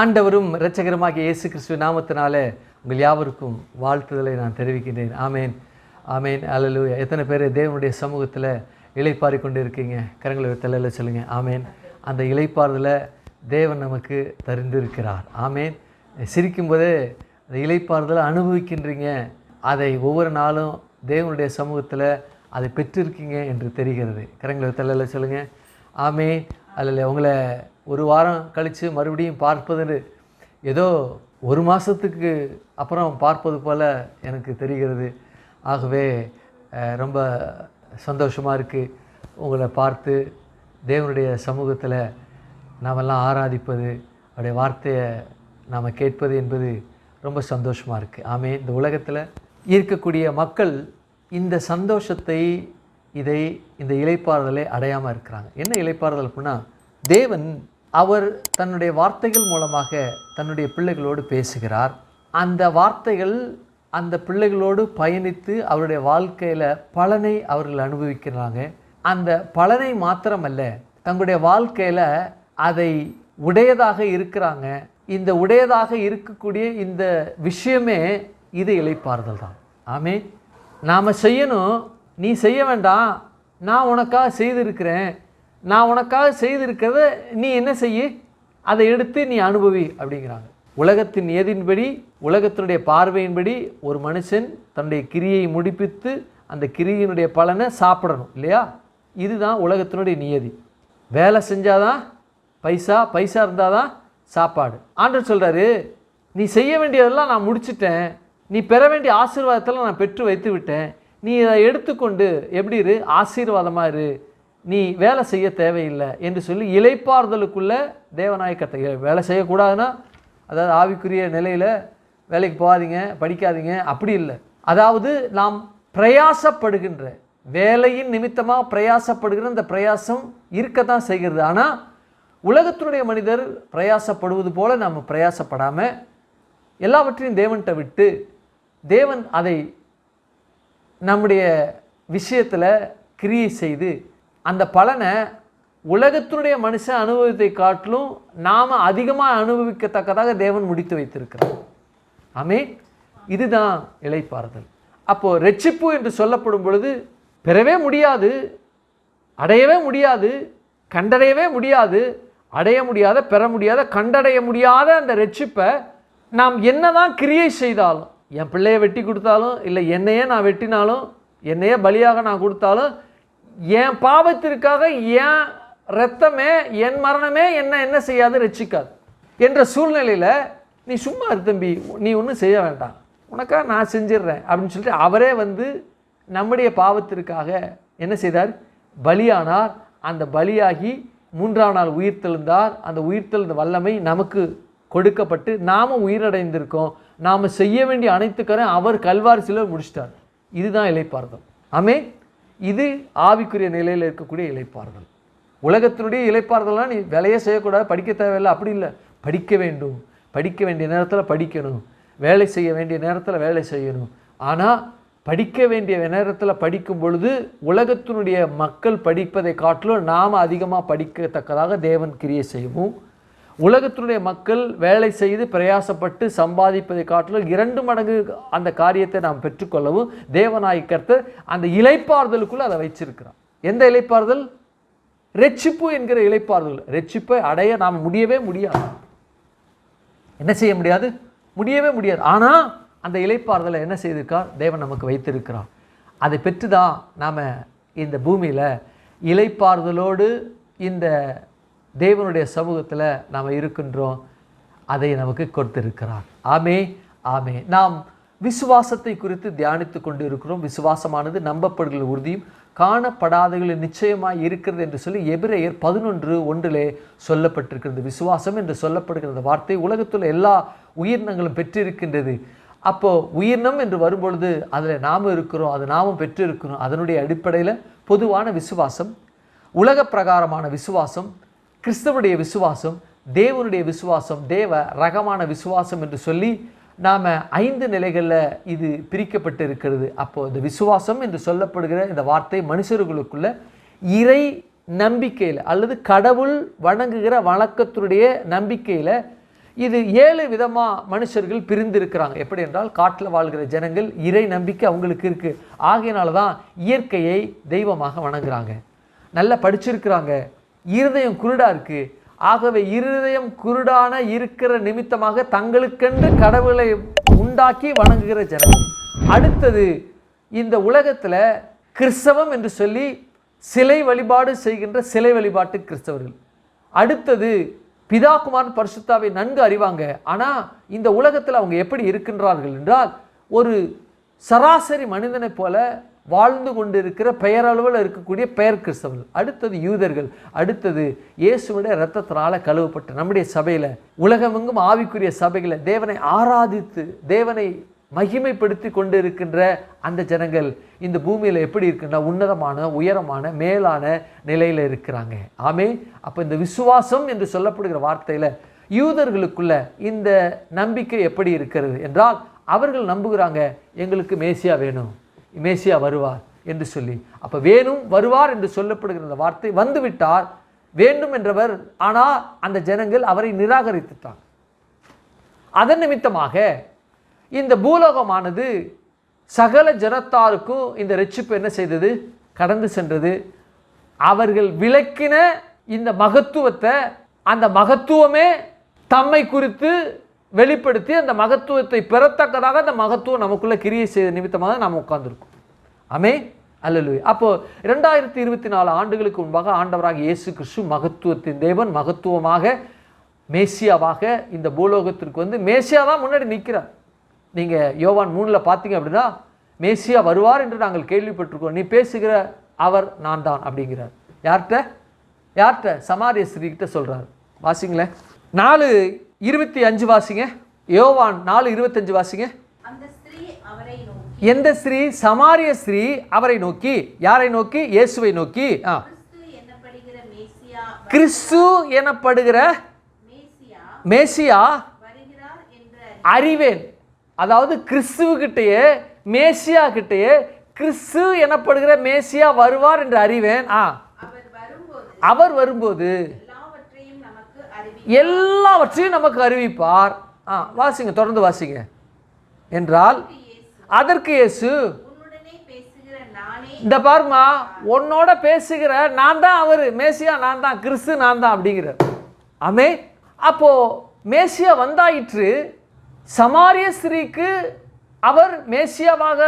ஆண்டவரும் இரட்சகருமாகிய இயேசு கிறிஸ்துவின் நாமத்தினாலே உங்கள் யாவருக்கும் வாழ்த்துதலை நான் தெரிவிக்கின்றேன். ஆமேன், ஆமேன், அல்லேலூயா. எத்தனை பேர் தேவனுடைய சமூகத்தில் இளைப்பாரி கொண்டு இருக்கீங்க? கரங்களை தலையில் சொல்லுங்க. ஆமேன். அந்த இளைப்பாறுதலை தேவன் நமக்கு தரிந்திருக்கிறார். ஆமேன். சிரிக்கும்போதே அந்த இளைப்பாறுதலை அனுபவிக்கின்றீங்க. அதை ஒவ்வொரு நாளும் தேவனுடைய சமூகத்தில் அதை பெற்றிருக்கீங்க என்று தெரிகிறது. கரங்களை தலையில் சொல்லுங்கள். ஆமேன், அல்ல. உங்களை ஒரு வாரம் கழித்து மறுபடியும் பார்ப்பது ஏதோ ஒரு மாதத்துக்கு அப்புறம் பார்ப்பது போல் எனக்கு தெரிகிறது. ஆகவே ரொம்ப சந்தோஷமாக இருக்குது உங்களை பார்த்து தேவனுடைய சமூகத்தில் நாமெல்லாம் ஆராதிப்பது, அவருடைய வார்த்தையை நாம் கேட்பது என்பது ரொம்ப சந்தோஷமாக இருக்குது. ஆமேன். இந்த உலகத்தில் இருக்கக்கூடிய மக்கள் இந்த சந்தோஷத்தை இந்த இளைப்பாறுதலை அடையாமல் இருக்கிறாங்க. என்ன இளைப்பாறுதல் அப்படின்னா, தேவன் அவர் தன்னுடைய வார்த்தைகள் மூலமாக தன்னுடைய பிள்ளைகளோடு பேசுகிறார். அந்த வார்த்தைகள் அந்த பிள்ளைகளோடு பயணித்து அவருடைய வாழ்க்கையில் பலனை அவர்கள் அனுபவிக்கிறாங்க. அந்த பலனை மாத்திரமல்ல, தங்களுடைய வாழ்க்கையில் அதை உடையதாக இருக்கிறாங்க. இந்த உடையதாக இருக்கக்கூடிய இந்த விஷயமே இது இளைப்பாறுதல் தான். ஆமே. நாம் செய்யணும், நீ செய்ய வேண்டாம், நான் உனக்காக செய்திருக்கிறேன், நான் உனக்காக செய்திருக்கிறத நீ என்ன செய்ய, அதை எடுத்து நீ அனுபவி அப்படிங்கிறாங்க. உலகத்தின் நியதியின்படி, உலகத்தினுடைய பார்வையின்படி ஒரு மனுஷன் தன்னுடைய கிரியை முடிப்பித்து அந்த கிரியினுடைய பலனை சாப்பிடணும் இல்லையா? இதுதான் உலகத்தினுடைய நியதி. வேலை செஞ்சாதான் பைசா, பைசா இருந்தால் தான் சாப்பாடு. ஆண்டவர் சொல்கிறாரு, நீ செய்ய வேண்டியதெல்லாம் நான் முடிச்சிட்டேன், நீ பெற வேண்டிய ஆசீர்வாதத்தெல்லாம் நான் பெற்று வைத்து விட்டேன், நீ இதை எடுத்துக்கொண்டு எப்படி இரு, ஆசீர்வாதமாக இரு, நீ வேலை செய்ய தேவையில்லை என்று சொல்லி இளைப்பாறுதலுக்குள்ளே தேவனாய் கட்ட. வேலை செய்யக்கூடாதுன்னா, அதாவது ஆவிக்குரிய நிலையில் வேலைக்கு போகாதீங்க, படிக்காதீங்க, அப்படி இல்லை. அதாவது நாம் பிரயாசப்படுகின்ற வேலையின் நிமித்தமாக பிரயாசப்படுகிற இந்த பிரயாசம் இருக்கத்தான் செய்கிறது. ஆனால் உலகத்தினுடைய மனிதர் பிரயாசப்படுவது போல நாம் பிரயாசப்படாமல் எல்லாவற்றையும் தேவன்கிட்ட விட்டு, தேவன் அதை நம்முடைய விஷயத்தில் கிரியை செய்து அந்த பலனை உலகத்தினுடைய மனுஷன் அனுபவத்தை காட்டிலும் நாம் அதிகமாக அனுபவிக்கத்தக்கதாக தேவன் முடித்து வைத்திருக்கிறார். ஆமே. இதுதான் இளைப்பாறுதல். அப்போது ரட்சிப்பு என்று சொல்லப்படும் பொழுது பெறவே முடியாது, அடையவே முடியாது, கண்டடையவே முடியாது, அடைய முடியாத, பெற முடியாத, கண்டடைய முடியாத அந்த ரட்சிப்பை நாம் என்னதான் கிரியை செய்தாலும், என் பிள்ளையை வெட்டி கொடுத்தாலும், இல்லை என்னையே நான் வெட்டினாலும், என்னையே பலியாக நான் கொடுத்தாலும், என் பாவத்திற்காக என் இரத்தமே, என் மரணமே என்ன செய்யாது, ரட்சிக்காது என்ற சூழ்நிலையில் நீ சும்மா இரு தம்பி, நீ ஒன்றும் செய்ய வேண்டாம், உனக்காக நான் செஞ்சிடுறேன் அப்படின்னு சொல்லிட்டு அவரே நம்முடைய பாவத்திற்காக என்ன செய்தார், பலியானார். அந்த பலியாகி 3ஆம் நாள் உயிர்த்தெழுந்தார். அந்த உயிர்த்தெழுந்த வல்லமை நமக்கு கொடுக்கப்பட்டு நாம் உயிரடைந்திருக்கோம். நாம் செய்ய வேண்டிய அனைத்துக்கரையும் அவர் கல்வாரி சிலுவையில் முடிச்சிட்டார். இதுதான் இளைப்பாறுதல். ஆமே. இது ஆவிக்குரிய நிலையில் இருக்கக்கூடிய இளைப்பாறுதல். உலகத்தினுடைய இளைப்பாறுதல்னால் நீ வேலையே செய்யக்கூடாது, படிக்க தேவையில்லை, அப்படி இல்லை. படிக்க வேண்டும், படிக்க வேண்டிய நேரத்தில் படிக்கணும், வேலை செய்ய வேண்டிய நேரத்தில் வேலை செய்யணும். ஆனால் படிக்க வேண்டிய நேரத்தில் படிக்கும் பொழுது உலகத்தினுடைய மக்கள் படிப்பதை காட்டிலும் நாம் அதிகமாக படிக்கத்தக்கதாக தேவன் கிரியை செய்யவும், உலகத்தினுடைய மக்கள் வேலை செய்து பிரயாசப்பட்டு சம்பாதிப்பதை காட்டிலும் 2 மடங்கு அந்த காரியத்தை நாம் பெற்றுக்கொள்ளவும் தேவனாய் கர்த்தர் அந்த இளைப்பாறுதலுக்குள்ளே அதை வச்சிருக்கிறார். எந்த இளைப்பாறுதல்? ரட்சிப்பு என்கிற இளைப்பாறுதல். ரட்சிப்பை அடைய நாம் முடியவே முடியாது. என்ன செய்ய முடியாது? முடியவே முடியாது. ஆனால் அந்த இளைப்பாறுதலை என்ன செய்திருக்கார்? தேவன் நமக்கு வைத்திருக்கிறார். அதை பெற்று தான் நாம் இந்த பூமியில் இளைப்பாறுதலோடு இந்த தேவனுடைய சமூகத்தில் நாம் இருக்கின்றோம். அதை நமக்கு கொடுத்திருக்கிறார். ஆமே, ஆமே. நாம் விசுவாசத்தை குறித்து தியானித்து கொண்டு இருக்கிறோம். விசுவாசமானது நம்பப்படுகிற உறுதியும் காணப்படாதவர்களின் நிச்சயமாக இருக்கிறது என்று சொல்லி எபிரேயர் 11:1 சொல்லப்பட்டிருக்கிறது. விசுவாசம் என்று சொல்லப்படுகிற வார்த்தை உலகத்தில் எல்லா உயிரினங்களும் பெற்றிருக்கின்றது. அப்போது உயிரினம் என்று வரும்பொழுது அதில் நாம் இருக்கிறோம், அது நாமும் பெற்றிருக்கிறோம். அதனுடைய அடிப்படையில் பொதுவான விசுவாசம், உலக பிரகாரமான விசுவாசம், கிறிஸ்தவனுடைய விசுவாசம், தேவனுடைய விசுவாசம், தேவ ரகமான விசுவாசம் என்று சொல்லி நாம் 5 நிலைகளில் இது பிரிக்கப்பட்டு இருக்கிறது. அப்போது இந்த விசுவாசம் என்று சொல்லப்படுகிற இந்த வார்த்தை மனுஷர்களுக்குள்ள இறை நம்பிக்கையில் அல்லது கடவுள் வணங்குகிற வணக்கத்துடைய நம்பிக்கையில் இது 7 விதமாக மனுஷர்கள் பிரிந்திருக்கிறாங்க. எப்படி என்றால், காட்டில் வாழ்கிற ஜனங்கள் இறை நம்பிக்கை அவங்களுக்கு இருக்குது. ஆகையினால தான் இயற்கையை தெய்வமாக வணங்குறாங்க. நல்லா படிச்சிருக்கிறாங்க, இருதயம் குருடாக இருக்குது. ஆகவே இருதயம் குருடான இருக்கிற நிமித்தமாக தங்களுக்கென்று கடவுளை உண்டாக்கி வணங்குகிற ஜனங்கள். அடுத்தது, இந்த உலகத்தில் கிறிஸ்தவம் என்று சொல்லி சிலை வழிபாடு செய்கின்ற சிலை வழிபாட்டு கிறிஸ்தவர்கள். அடுத்தது, பிதா குமாரன் பரிசுத்தாவை நன்கு அறிவாங்க. ஆனால் இந்த உலகத்தில் அவங்க எப்படி இருக்கின்றார்கள் என்றால், ஒரு சராசரி மனிதனைப் போல வாழ்ந்து கொண்டிருக்கிற பெயரளவில் இருக்கக்கூடிய பெயர் கிறிஸ்தவர்கள். அடுத்தது யூதர்கள். அடுத்தது இயேசுவுடைய இரத்தத்தினால கழுவப்பட்ட நம்முடைய சபையில், உலகமெங்கும் ஆவிக்குரிய சபைகளை தேவனை ஆராதித்து தேவனை மகிமைப்படுத்தி கொண்டு இருக்கின்ற அந்த ஜனங்கள் இந்த பூமியில் எப்படி இருக்குன்னா உன்னதமான உயரமான மேலான நிலையில் இருக்கிறாங்க. ஆமே. அப்போ இந்த விசுவாசம் என்று சொல்லப்படுகிற வார்த்தையில் யூதர்களுக்குள்ள இந்த நம்பிக்கை எப்படி இருக்கிறது என்றால், அவர்கள் நம்புகிறாங்க எங்களுக்கு மேசியா வேணும், மேசியா வருவார் என்று சொல்லி. அப்போ வேணும் வருவார் என்று சொல்லப்படுகிற அந்த வார்த்தை வந்துவிட்டார், வேண்டும் என்றவர். ஆனால் அந்த ஜனங்கள் அவரை நிராகரித்துட்டாங்க. அதன் நிமித்தமாக இந்த பூலோகமானது சகல ஜனத்தாருக்கும் இந்த ரட்சிப்பு என்ன செய்தது? கடந்து சென்றது. அவர்கள் விளக்கின இந்த மகத்துவத்தை, அந்த மகத்துவமே தம்மை குறித்து வெளிப்படுத்தி அந்த மகத்துவத்தை பெறத்தக்கதாக அந்த மகத்துவம் நமக்குள்ள கிரியை செய்த நிமித்தமாக நாம் உட்கார்ந்துருக்கோம். ஆமே. அல்லேலூயா. அப்போ 2024 ஆண்டுகளுக்கு முன்பாக ஆண்டவராக இயேசு கிறிஸ்து மகத்துவத்தின் தேவன் மகத்துவமாக மேசியாவாக இந்த பூலோகத்திற்கு வந்து மேசியா தான் முன்னாடி நிற்கிறார். நீங்கள் யோவான் 3 பார்த்தீங்க அப்படின்னா, மேசியா வருவார் என்று நாங்கள் கேள்விப்பட்டிருக்கோம், நீ பேசுகிற அவர் நான் தான் அப்படிங்கிறார். யார்கிட்ட? சமாரிய ஸ்திரீகிட்ட சொல்கிறார். வாசிங்களேன், 4:25 வாசிங்க. யோவான் 4:25 வாசிங்க. எந்த ஸ்திரீ? சமாரிய ஸ்திரீ அவரை நோக்கி, யாரை நோக்கி? இயேசுவை நோக்கி, கிறிஸ்து எனப்படுகிற மேசியா அறிவேன். அதாவது கிறிஸ்துவகிட்டேயே மேசியா கிட்டேயே கிறிஸ்து எனப்படுகிற மேசியா வருவார் என்று அறிவேன். அவர் வரும்போது எல்லாவற்றையும் நமக்கு அறிவிப்பார். வாசிங்க, தொடர்ந்து வாசிங்க. என்றால் அதற்கு இயேசு, இந்த பாருமா, உன்னோட பேசுகிற நான் தான் அவர், மேசியா நான் தான், கிறிஸ்து நான் தான் அப்படிங்கிறார். ஆமே. அப்போ மேசியா வந்தாயிற்று. சமாரிய ஸ்திரீக்கு அவர் மேசியாவாக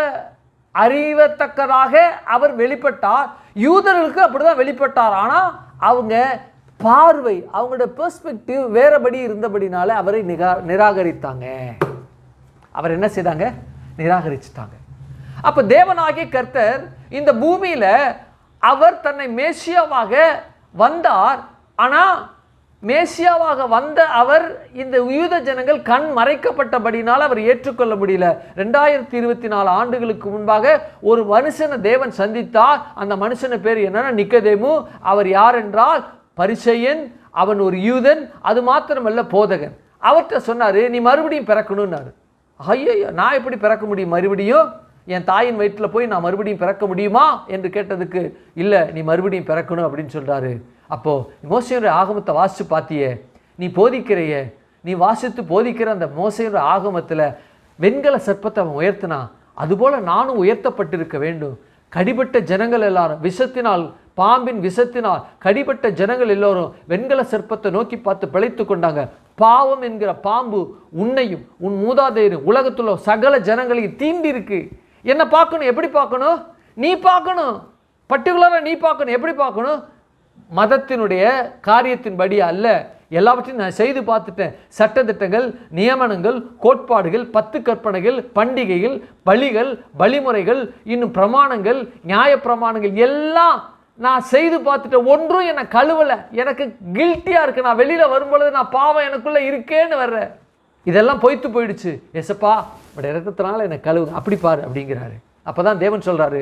அறிவத்தக்கதாக அவர் வெளிப்பட்டார். யூதர்களுக்கு அப்படிதான் வெளிப்பட்டார். ஆனால் அவங்க பார்வை, அவங்களோட பெர்ஸ்பெக்டிவ் வேறபடி இருந்தபடினால அவரை நிராகரித்தாங்க. அவர் என்ன செய்தாங்க? நிராகரிச்சிட்டாங்க. அப்போ தேவனாகிய கர்த்தர் இந்த பூமியில் அவர் தன்னை மேசியாவாக வந்தார். ஆனால் மேசியாவாக வந்த அவர் இந்த யூத ஜனங்கள் கண் மறைக்கப்பட்டபடினால் அவர் ஏற்றுக்கொள்ள முடியல. 2024 ஆண்டுகளுக்கு முன்பாக ஒரு மனுஷனை தேவன் சந்தித்தார். அந்த மனுஷனை பேர் என்னன்னா நிக்கதேமு. அவர் யார் என்றால் பரிசேயன். அவன் ஒரு யூதன். அது மாத்திரமல்ல, போதகன். அவர்கிட்ட சொன்னார், நீ மறுபடியும் பிறக்கணும்னாரு. ஐயோ, நான் எப்படி பிறக்க முடியும் மறுபடியும்? என் தாயின் வயிற்றில் போய் நான் மறுபடியும் பிறக்க முடியுமா என்று கேட்டதுக்கு, இல்லை, நீ மறுபடியும் பிறக்கணும் அப்படின்னு சொல்கிறாரு. அப்போது மோசேயுடைய ஆகமத்தை வாசித்து பார்த்தியே, நீ போதிக்கிறையே, நீ வாசித்து போதிக்கிற அந்த மோசேயுடைய ஆகமத்தில் வெண்கல சர்ப்பத்தை அவன் உயர்த்தினா, அதுபோல் நானும் உயர்த்தப்பட்டிருக்க வேண்டும். கடிபட்ட ஜனங்கள் எல்லாரும் விஷத்தினால், பாம்பின் விஷத்தினால் கடிபட்ட ஜனங்கள் எல்லோரும் வெண்கல சர்ப்பத்தை நோக்கி பார்த்து பிழைத்து கொண்டாங்க. பாவம் என்கிற பாம்பு உன்னையும் உன் மூதாதையரும் உலகத்தில் சகல ஜனங்களையும் தீண்டி இருக்கு. என்ன பார்க்கணும்? எப்படி பார்க்கணும்? நீ பார்க்கணும், பர்டிகுலராக நீ பார்க்கணும். எப்படி பார்க்கணும்? மதத்தினுடைய காரியத்தின்படி அல்ல. எல்லாவற்றையும் நான் செய்து பார்த்துட்டேன். சட்டத்திட்டங்கள், நியமனங்கள், கோட்பாடுகள், 10 கற்பனைகள், பண்டிகைகள், பலிகள், வழிமுறைகள், இன்னும் பிரமாணங்கள், நியாய பிரமாணங்கள் எல்லாம் நான் செய்து பார்த்துட்டேன். ஒன்றும் என்னை கழுவலை. எனக்கு கில்ட்டியாக இருக்குது. நான் வெளியில் வரும்பொழுது நான் பாவம் எனக்குள்ளே இருக்கேன்னு வர்றேன். இதெல்லாம் பொய்த்து போயிடுச்சு. எசப்பா, உடைய இரத்தத்தினால என்னை கழுவுங்க, அப்படி பாரு அப்படிங்கிறாரு. அப்போ தான் தேவன் சொல்கிறாரு,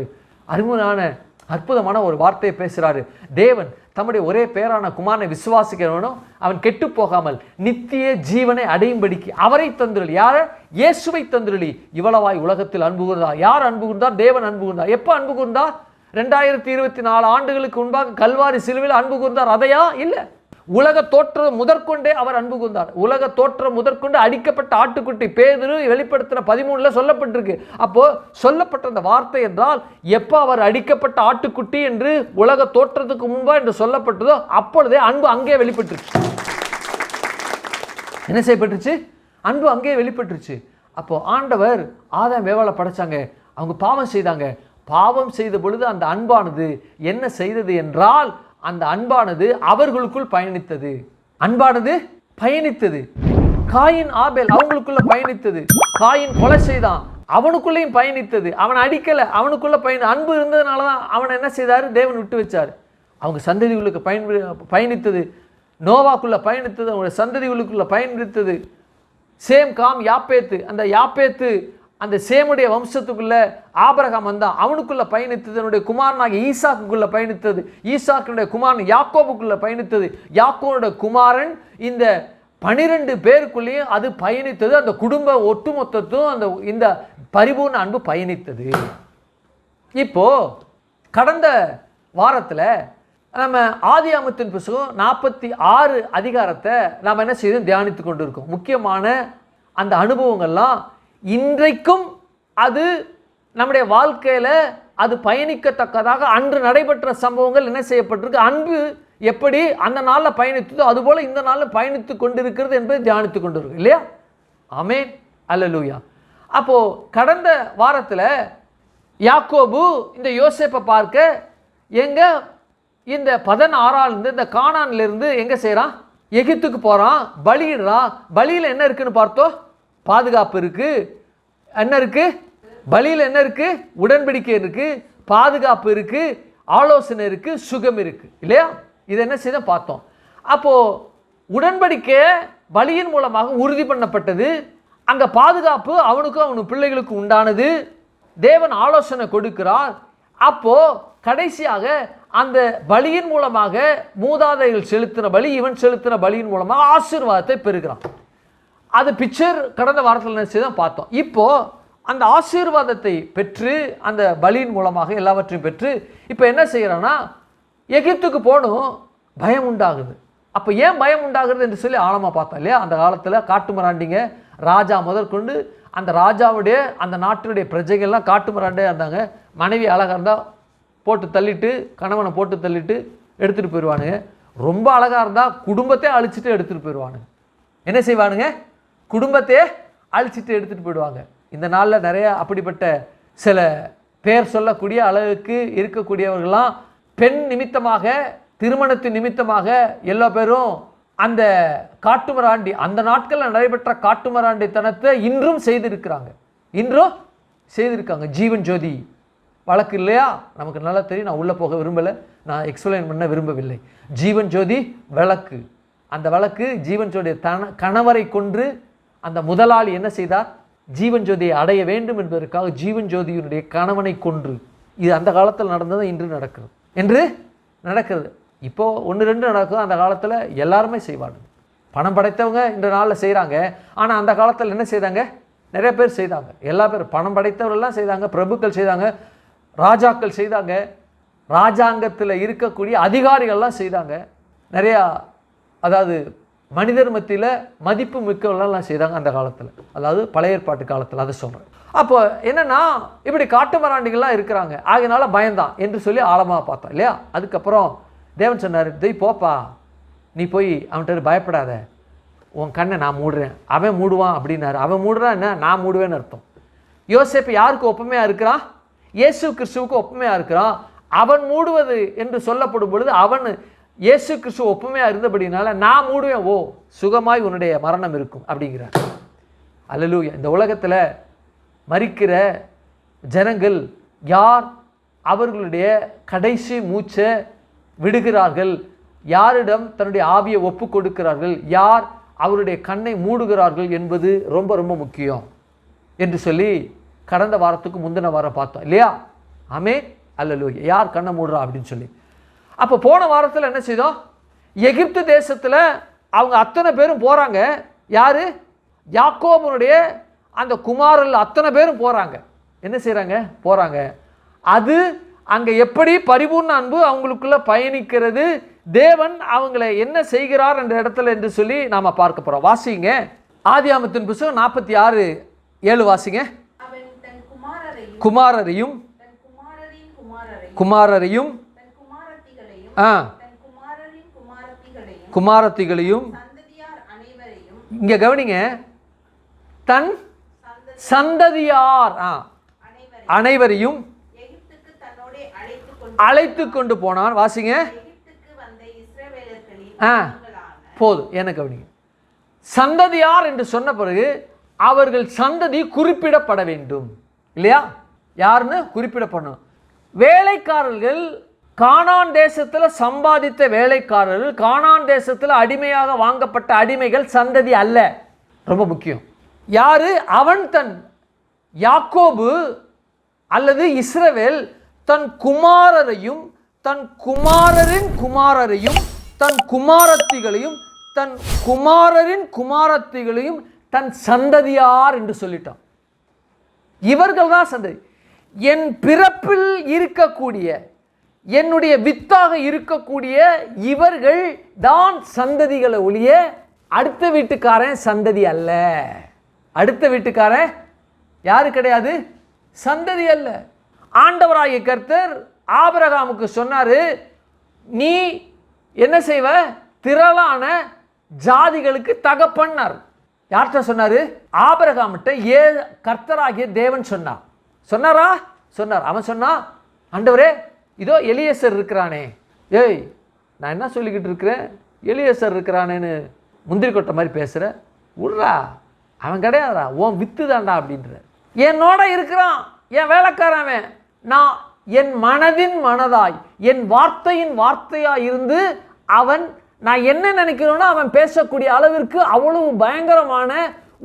அற்புதமான ஒரு வார்த்தையை பேசுகிறாரு. தேவன் தம்முடைய ஒரே பேரான குமாரனை விசுவாசிக்கிறவனும் அவன் கெட்டு போகாமல் நித்திய ஜீவனை அடையும்படிக்கு அவரை தந்துருளி. யார? இயேசுவை தந்துருளி. இவ்வளவாய் உலகத்தில் அன்பு கூர்ந்தார். யார் அன்பு கூர்ந்தார்? தேவன் அன்பு கூர்ந்தார். எப்போ அன்பு கூர்ந்தார்? 2024 ஆண்டுகளுக்கு முன்பாக கல்வாரி சிலுவையில் அன்பு கூர்ந்தார். அதையா? இல்லை. உலக தோற்றம் முதற்கொண்டே அவர் அன்பு கூர்ந்தார். உலக தோற்றம் முதற்கொண்டு அடிக்கப்பட்ட ஆட்டுக்குட்டி. பேதுரு வெளிப்படுத்தின 13 சொல்லப்பட்டிருக்கு. அப்போ சொல்லப்பட்ட அந்த வார்த்தை என்றால் எப்போ அவர் அடிக்கப்பட்ட ஆட்டுக்குட்டி என்று உலக தோற்றத்துக்கு முன்பா என்று சொல்லப்பட்டதோ அப்பொழுதே அன்பு அங்கே வெளிப்பட்டுருச்சு. என்ன செய்யப்பட்டுருச்சு? அன்பு அங்கே வெளிப்பட்டுருச்சு. அப்போ ஆண்டவர் ஆதாம் ஏவாளை படைச்சாங்க. அவங்க பாவம் செய்தாங்க. பாவம் செய்த பொழுது அந்த அன்பானது என்ன செய்தது என்றால், அந்த அன்பானது அவர்களுக்குள் பயணித்தது. அன்பானது பயணித்தது. காயின் ஆபேல் அவங்களுக்குள்ள பயணித்தது. காயின் கொலை செய்தான், அவனுக்குள்ளேயும் பயணித்தது. அவன் அடிக்கல, அவனுக்குள்ள அன்பு இருந்ததுனால தான் அவனை என்ன செய்தார்? தேவன் விட்டு வச்சார். அவங்க சந்ததிகளுக்கு பயணித்தது. நோவாக்குள்ள பயணித்தது, அவங்களுடைய சந்ததிகளுக்குள்ள பயணித்தது. Same com யாப்பேத்து. அந்த யாப்பேத்து அந்த சேமுடைய வம்சத்துக்குள்ள ஆபிரகாம் வந்தான், அவனுக்குள்ள பயணித்தது. என்னுடைய குமாரனாகிய ஈசாக்குக்குள்ள பயணித்தது. ஈசாக்குடைய குமாரன் யாக்கோபுக்குள்ள பயணித்தது. யாக்கோபுடைய குமாரன் இந்த 12 பேருக்குள்ளேயும் அது பயணித்தது. அந்த குடும்ப ஒட்டுமொத்தத்தும் அந்த இந்த பரிபூர்ண அன்பு பயணித்தது. இப்போ கடந்த வாரத்தில் நம்ம ஆதியாகமத்தின் புத்தகம் 46 அதிகாரத்தை நாம் என்ன செய்து தியானித்து கொண்டு இருக்கோம். முக்கியமான அந்த அனுபவங்கள்லாம் இன்றைக்கும் அது நம்முடைய வாழ்க்கையில் அது பயணிக்கத்தக்கதாக அன்று நடைபெற்ற சம்பவங்கள் என்ன செய்யப்பட்டிருக்கு. அன்பு எப்படி அந்த நாளில் பயணித்ததோ அதுபோல் இந்த நாளில் பயணித்து கொண்டிருக்கிறது என்பதை தியானித்து கொண்டு இருக்கு இல்லையா? ஆமென், அல்லேலூயா. அப்போது கடந்த வாரத்தில் யாக்கோபு இந்த யோசேப்பை பார்க்க எங்கே இந்த 16 இந்த கானானிலிருந்து எங்கே செய்கிறான்? எகிப்துக்கு போகிறான், பலியிடுறான். பலியில் என்ன இருக்குன்னு பார்த்தோம்? பாதுகாப்பு இருக்குது. என்ன இருக்குது? பலியில் என்ன இருக்குது? உடன்படிக்கை இருக்குது, பாதுகாப்பு இருக்குது, ஆலோசனை இருக்குது, சுகம் இருக்குது இல்லையா? இது என்ன செய்த பார்த்தோம். அப்போது உடன்படிக்கை பலியின் மூலமாக உறுதி பண்ணப்பட்டது. அங்கே பாதுகாப்பு அவனுக்கும் அவனு பிள்ளைகளுக்கு உண்டானது. தேவன் ஆலோசனை கொடுக்கிறார். அப்போது கடைசியாக அந்த பலியின் மூலமாக மூதாதைகள் செலுத்தின பலி, இவன் செலுத்தின பலியின் மூலமாக ஆசீர்வாதத்தை பெறுகிறான். அது பிக்சர் கடந்த வாரத்தில் என்ன செய்தான் பார்த்தோம். இப்போது அந்த ஆசீர்வாதத்தை பெற்று அந்த பலியின் மூலமாக எல்லாவற்றையும் பெற்று இப்போ என்ன செய்கிறான்னா, எகிப்துக்கு போகணும், பயம் உண்டாகுது. அப்போ ஏன் பயம் உண்டாகுது என்று சொல்லி ஆழமாக பார்த்தோம் இல்லையா? அந்த காலத்தில் காட்டுமிராண்டிங்க ராஜா முதற்கொண்டு அந்த ராஜாவுடைய அந்த நாட்டினுடைய பிரஜைகள்லாம் காட்டுமிராண்டே இருந்தாங்க. மனைவி அழகாக இருந்தால் போட்டு தள்ளிட்டு, கணவனை போட்டு தள்ளிட்டு எடுத்துகிட்டு போயிடுவானுங்க. ரொம்ப அழகாக இருந்தால் குடும்பத்தையே அழிச்சிட்டு எடுத்துகிட்டு போயிடுவானுங்க. என்ன செய்வானுங்க? குடும்பத்தையே அழிச்சிட்டு எடுத்துகிட்டு போயிடுவாங்க. இந்த நாளில் நிறைய அப்படிப்பட்ட சில பேர் சொல்லக்கூடிய அளவுக்கு இருக்கக்கூடியவர்கள்லாம் பெண் நிமித்தமாக, திருமணத்தின் நிமித்தமாக எல்லா பேரும் அந்த காட்டுமிராண்டி, அந்த நாட்களில் நடைபெற்ற காட்டுமிராண்டித்தனத்தை இன்றும் செய்திருக்கிறாங்க. ஜீவன் ஜோதி வழக்கு இல்லையா? நமக்கு நல்லா தெரியும். நான் உள்ளே போக விரும்பலை, நான் எக்ஸ்பிளைன் பண்ண விரும்பவில்லை. ஜீவன் ஜோதி வழக்கு, அந்த வழக்கு ஜீவன் ஜோதியை கணவரை கொன்று அந்த முதலாளி என்ன செய்தார்? ஜீவன் ஜோதியை அடைய வேண்டும் என்பதற்காக ஜீவன் ஜோதியினுடைய கணவனை கொன்று. இது அந்த காலத்தில் நடந்தது, இன்று நடக்கிறது. இப்போது 1-2 நடக்கும். அந்த காலத்தில் எல்லாருமே செய்வாங்க. பணம் படைத்தவங்க இந்த நாளில் செய்கிறாங்க. ஆனால் அந்த காலத்தில் என்ன செய்தாங்க? நிறைய பேர் செய்தாங்க. எல்லா பேர் பணம் படைத்தவர்கள்லாம் செய்தாங்க, பிரபுக்கள் செய்தாங்க, ராஜாக்கள் செய்தாங்க, ராஜாங்கத்தில் இருக்கக்கூடிய அதிகாரிகள்லாம் செய்தாங்க. நிறையா அதாவது மனிதர் மத்தியில் மதிப்பு மிக்கவர்கள்லாம் செய்தாங்க அந்த காலத்தில், அதாவது பழைய ஏற்பாட்டு காலத்தில். அதை சொல்கிறேன். அப்போ என்னென்னா, இப்படி காட்டு மராண்டிகள்லாம் இருக்கிறாங்க, ஆகினால பயந்தான் என்று சொல்லி ஆழமாக பார்த்தோம் இல்லையா? அதுக்கப்புறம் தேவன் சொன்னார், போப்பா, நீ போய் அவன்கிட்ட பயப்படாத, உன் கண்ணை நான் மூடுறேன், அவன் மூடுவான் அப்படின்னாரு. அவன் மூடுறான் என்ன, நான் மூடுவேன்னு அர்த்தம். யோசேப்பு யாருக்கு ஒப்புமையாக இருக்கிறான்? இயேசு கிறிஸ்துவுக்கு ஒப்புமையாக இருக்கிறான். அவன் மூடுவது என்று சொல்லப்படும் பொழுது அவன் இயேசு கிறிஸ்து ஒப்புமையாக இருந்தபடினால நான் மூடுவேன், ஓ சுகமாய் உன்னுடைய மரணம் இருக்கும் அப்படிங்கிறார். அல்லேலூயா. இந்த உலகத்தில் மரிக்கிற ஜனங்கள் யார் அவர்களுடைய கடைசி மூச்சை விடுகிறார்கள், யாரிடம் தன்னுடைய ஆவியை ஒப்பு கொடுக்கிறார்கள், யார் அவருடைய கண்ணை மூடுகிறார்கள் என்பது ரொம்ப ரொம்ப முக்கியம் என்று சொல்லி கடந்த வாரத்துக்கு முந்தின வாரம் பார்த்தோம் இல்லையா? ஆமென், அல்லேலூயா. யார் கண்ணை மூடுறா அப்படின்னு சொல்லி. அப்போ போன வாரத்தில் என்ன செய்தோம்? எகிப்து தேசத்தில் அவங்க அத்தனை பேரும் போகிறாங்க. யார்? யாக்கோபனுடைய அந்த குமாரர்கள் அத்தனை பேரும் போகிறாங்க. என்ன செய்கிறாங்க? போகிறாங்க. அது அங்கே எப்படி பரிபூர்ண அன்பு அவங்களுக்குள்ள பயணிக்கிறது, தேவன் அவங்களை என்ன செய்கிறார் என்ற இடத்துல என்று சொல்லி நாம் பார்க்க போகிறோம். வாசிங்க ஆதியாகமத்தின் புத்தகம் 46:7 வாசிங்க. குமாரரையும் குமாரரையும் குமாரத்திகளையும் இங்க கவனிங்க, தன் சந்ததியார் அனைவரையும் அழைத்து கொண்டு போனான். வாசிங்க. போதும், என்ன கவனிங்க. சந்ததியார் என்று சொன்ன பிறகு அவர்கள் சந்ததி குறிப்பிடப்பட வேண்டும் இல்லையா? யாருன்னு குறிப்பிடப்படணும். வேலைக்காரர்கள் கானான் தேசத்தில் சம்பாதித்த வேலைக்காரர்கள், கானான் தேசத்தில் அடிமையாக வாங்கப்பட்ட அடிமைகள் சந்ததி அல்ல. ரொம்ப முக்கியம். யாரு? அவன் தன் யாக்கோபு அல்லது இஸ்ரவேல் தன் குமாரரையும் தன் குமாரரின் குமாரரையும் தன் குமாரத்திகளையும் தன் குமாரரின் குமாரத்திகளையும் தன் சந்ததியார் என்று சொல்லிட்டான். இவர்கள் தான் சந்ததி. என் பிறப்பில் இருக்கக்கூடிய, என்னுடைய வித்தாக இருக்கக்கூடிய இவர்கள் தான் சந்ததிகளை ஒழிய அடுத்த வீட்டுக்காரன் சந்ததி அல்ல. அடுத்த வீட்டுக்காரன் யாரு கிடையாது, சந்ததி அல்ல. ஆண்டவராகிய கர்த்தர் ஆபிரகாமுக்கு சொன்னாரு, நீ என்ன செய்வ? திரளான ஜாதிகளுக்கு தகப்பன்னார். யார்கிட்ட சொன்னாரு? ஆபிரகாம்கிட்ட. கர்த்தராகிய தேவன் சொன்னார். சொன்னாரா? சொன்னார். அவன் சொன்னா, ஆண்டவரே இதோ எலியேசர் இருக்கிறானே. ஏய், நான் என்ன சொல்லிக்கிட்டு இருக்கிறேன்? எலியேசர் இருக்கிறானேன்னு முந்திரி கொட்டை மாதிரி பேசுகிற. விட்றா, அவன் கிடையாதுடா, உன் வித்து தாண்டா அப்படின்ற. என்னோட இருக்கிறான், என் வேலைக்காரன். நான் என் மனதின் மனதாய், என் வார்த்தையின் வார்த்தையாக இருந்து அவன், நான் என்ன நினைக்கிறோன்னா அவன் பேசக்கூடிய அளவிற்கு அவ்வளவு பயங்கரமான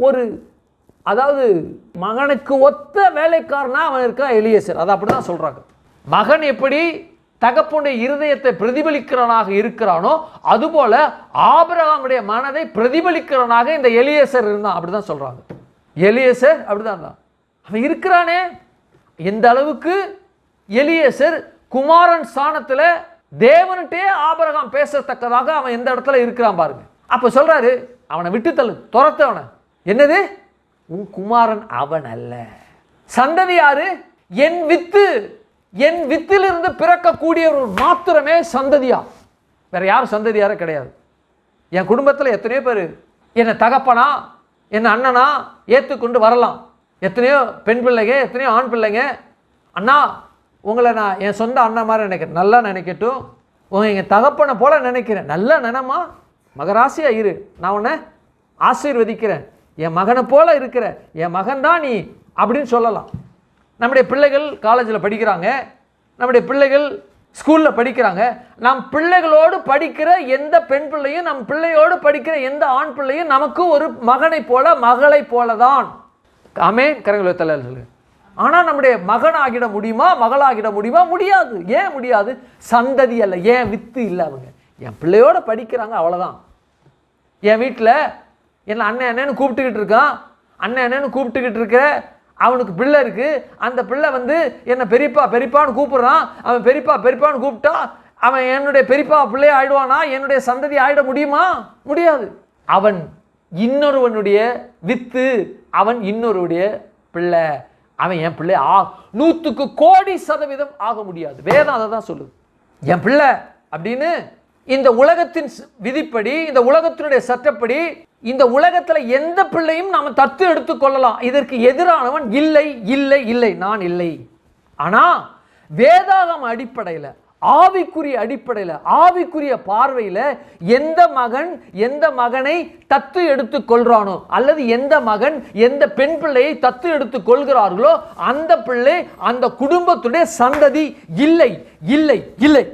ஒரு, அதாவது மகனுக்கு ஒத்த வேலைக்காரனா அவன் இருக்கான் எலியேசர். அது அப்படி தான் சொல்கிறாங்க. மகன் எப்படி தகப்பனுடைய இருதயத்தை பிரதிபலிக்கிறவனாக இருக்கிறானோ அதுபோல ஆபிரகாமுடைய மனதை பிரதிபலிக்கிறவனாக இந்த எலியேசர் இருந்தான். அப்படிதான் சொல்றாங்க. எலியேசர் அப்படிதான் இருந்தான். அவன் இருக்கிறானே. எந்த அளவுக்கு எலியேசர் குமாரன் ஸ்தானத்தில் தேவன்கிட்டே ஆபிரகாம் பேசத்தக்கதாக அவன் எந்த இடத்துல இருக்கிறான் பாருங்க. அப்ப சொல்றாரு, அவனை விட்டு தள்ளு, துரத்தவன. என்னது? உன் குமாரன் அவன் அல்ல. சந்ததி யாரு? என் வித்து. என் வித்திலிருந்து பிறக்கக்கூடியவர் மாத்திரமே சந்ததியா, வேற யாரும் சந்ததியார கிடையாது. என் குடும்பத்தில் எத்தனையோ பேர் என்னை தகப்பனா என்ன அண்ணனா ஏற்றுக்கொண்டு வரலாம். எத்தனையோ பெண் பிள்ளைங்க, எத்தனையோ ஆண் பிள்ளைங்க. அண்ணா உங்களை நான் என் சொந்த அண்ணா மாதிரி நினைக்கிறேன். நல்லா நினைக்கட்டும். எங்கள் தகப்பனை போல நினைக்கிறேன். நல்லா நினைமா, மகராசியாக இரு, நான் உன்னை ஆசீர்வதிக்கிறேன். என் மகனை போல இருக்கிற, என் மகன் தான் நீ அப்படின்னு சொல்லலாம். நம்முடைய பிள்ளைகள் காலேஜில் படிக்கிறாங்க, நம்முடைய பிள்ளைகள் ஸ்கூலில் படிக்கிறாங்க. நம் பிள்ளைகளோடு படிக்கிற எந்த பெண் பிள்ளையும், நம் பிள்ளையோடு படிக்கிற எந்த ஆண் பிள்ளையும் நமக்கு ஒரு மகனை போல மகளை போல தான். ஆமென். கரங்களை தலை சொல்லு. ஆனால் நம்முடைய மகன் ஆகிட முடியுமா, மகளாகிட முடியுமா? முடியாது. ஏன் முடியாது? சந்ததி அல்ல, ஏன் வித்து இல்லை. அவங்க என் பிள்ளையோடு படிக்கிறாங்க, அவ்வளோதான். என் வீட்டில் என்ன அண்ணன் அண்ணன்னு கூப்பிட்டுக்கிட்டு இருக்கான், அண்ணன் அண்ணன்னு கூப்பிட்டுக்கிட்டு இருக்கிற அவனுக்கு பிள்ளை இருக்கு. அந்த பிள்ளை என்னை பெரியப்பா பெரியப்பான்னு கூப்பிடுறான். அவன் பெரியப்பா பெரியப்பான்னு கூப்பிட்டா அவன் என்னுடைய பெரியப்பா பிள்ளைய ஆயிடுவானா? என்னுடைய சந்ததி ஆயிட முடியுமா? முடியாது. அவன் இன்னொருவனுடைய வித்து, அவன் இன்னொருடைய பிள்ளை. அவன் என் பிள்ளை 100% ஆக முடியாது. வேதம் அதை தான் சொல்லுது. என் பிள்ளை அப்படின்னு இந்த உலகத்தின் விதிப்படி, இந்த உலகத்தினுடைய சட்டப்படி, இந்த உலகத்தில் எந்த பிள்ளையும் நாம் தத்து எடுத்துக்கொள்ளலாம். இதற்கு எதிரானவன் இல்லை இல்லை இல்லை, நான் இல்லை. ஆனால் வேதாகம அடிப்படையில், ஆவிக்குரிய அடிப்படையில், ஆவிக்குரிய பார்வையில் எந்த மகன் எந்த மகனை தத்து எடுத்துக் கொள்றானோ, அல்லது எந்த மகன் எந்த பெண் பிள்ளையை தத்து எடுத்துக் கொள்கிறார்களோ அந்த பிள்ளை அந்த குடும்பத்துடைய சந்ததி இல்லை இல்லை இல்லை.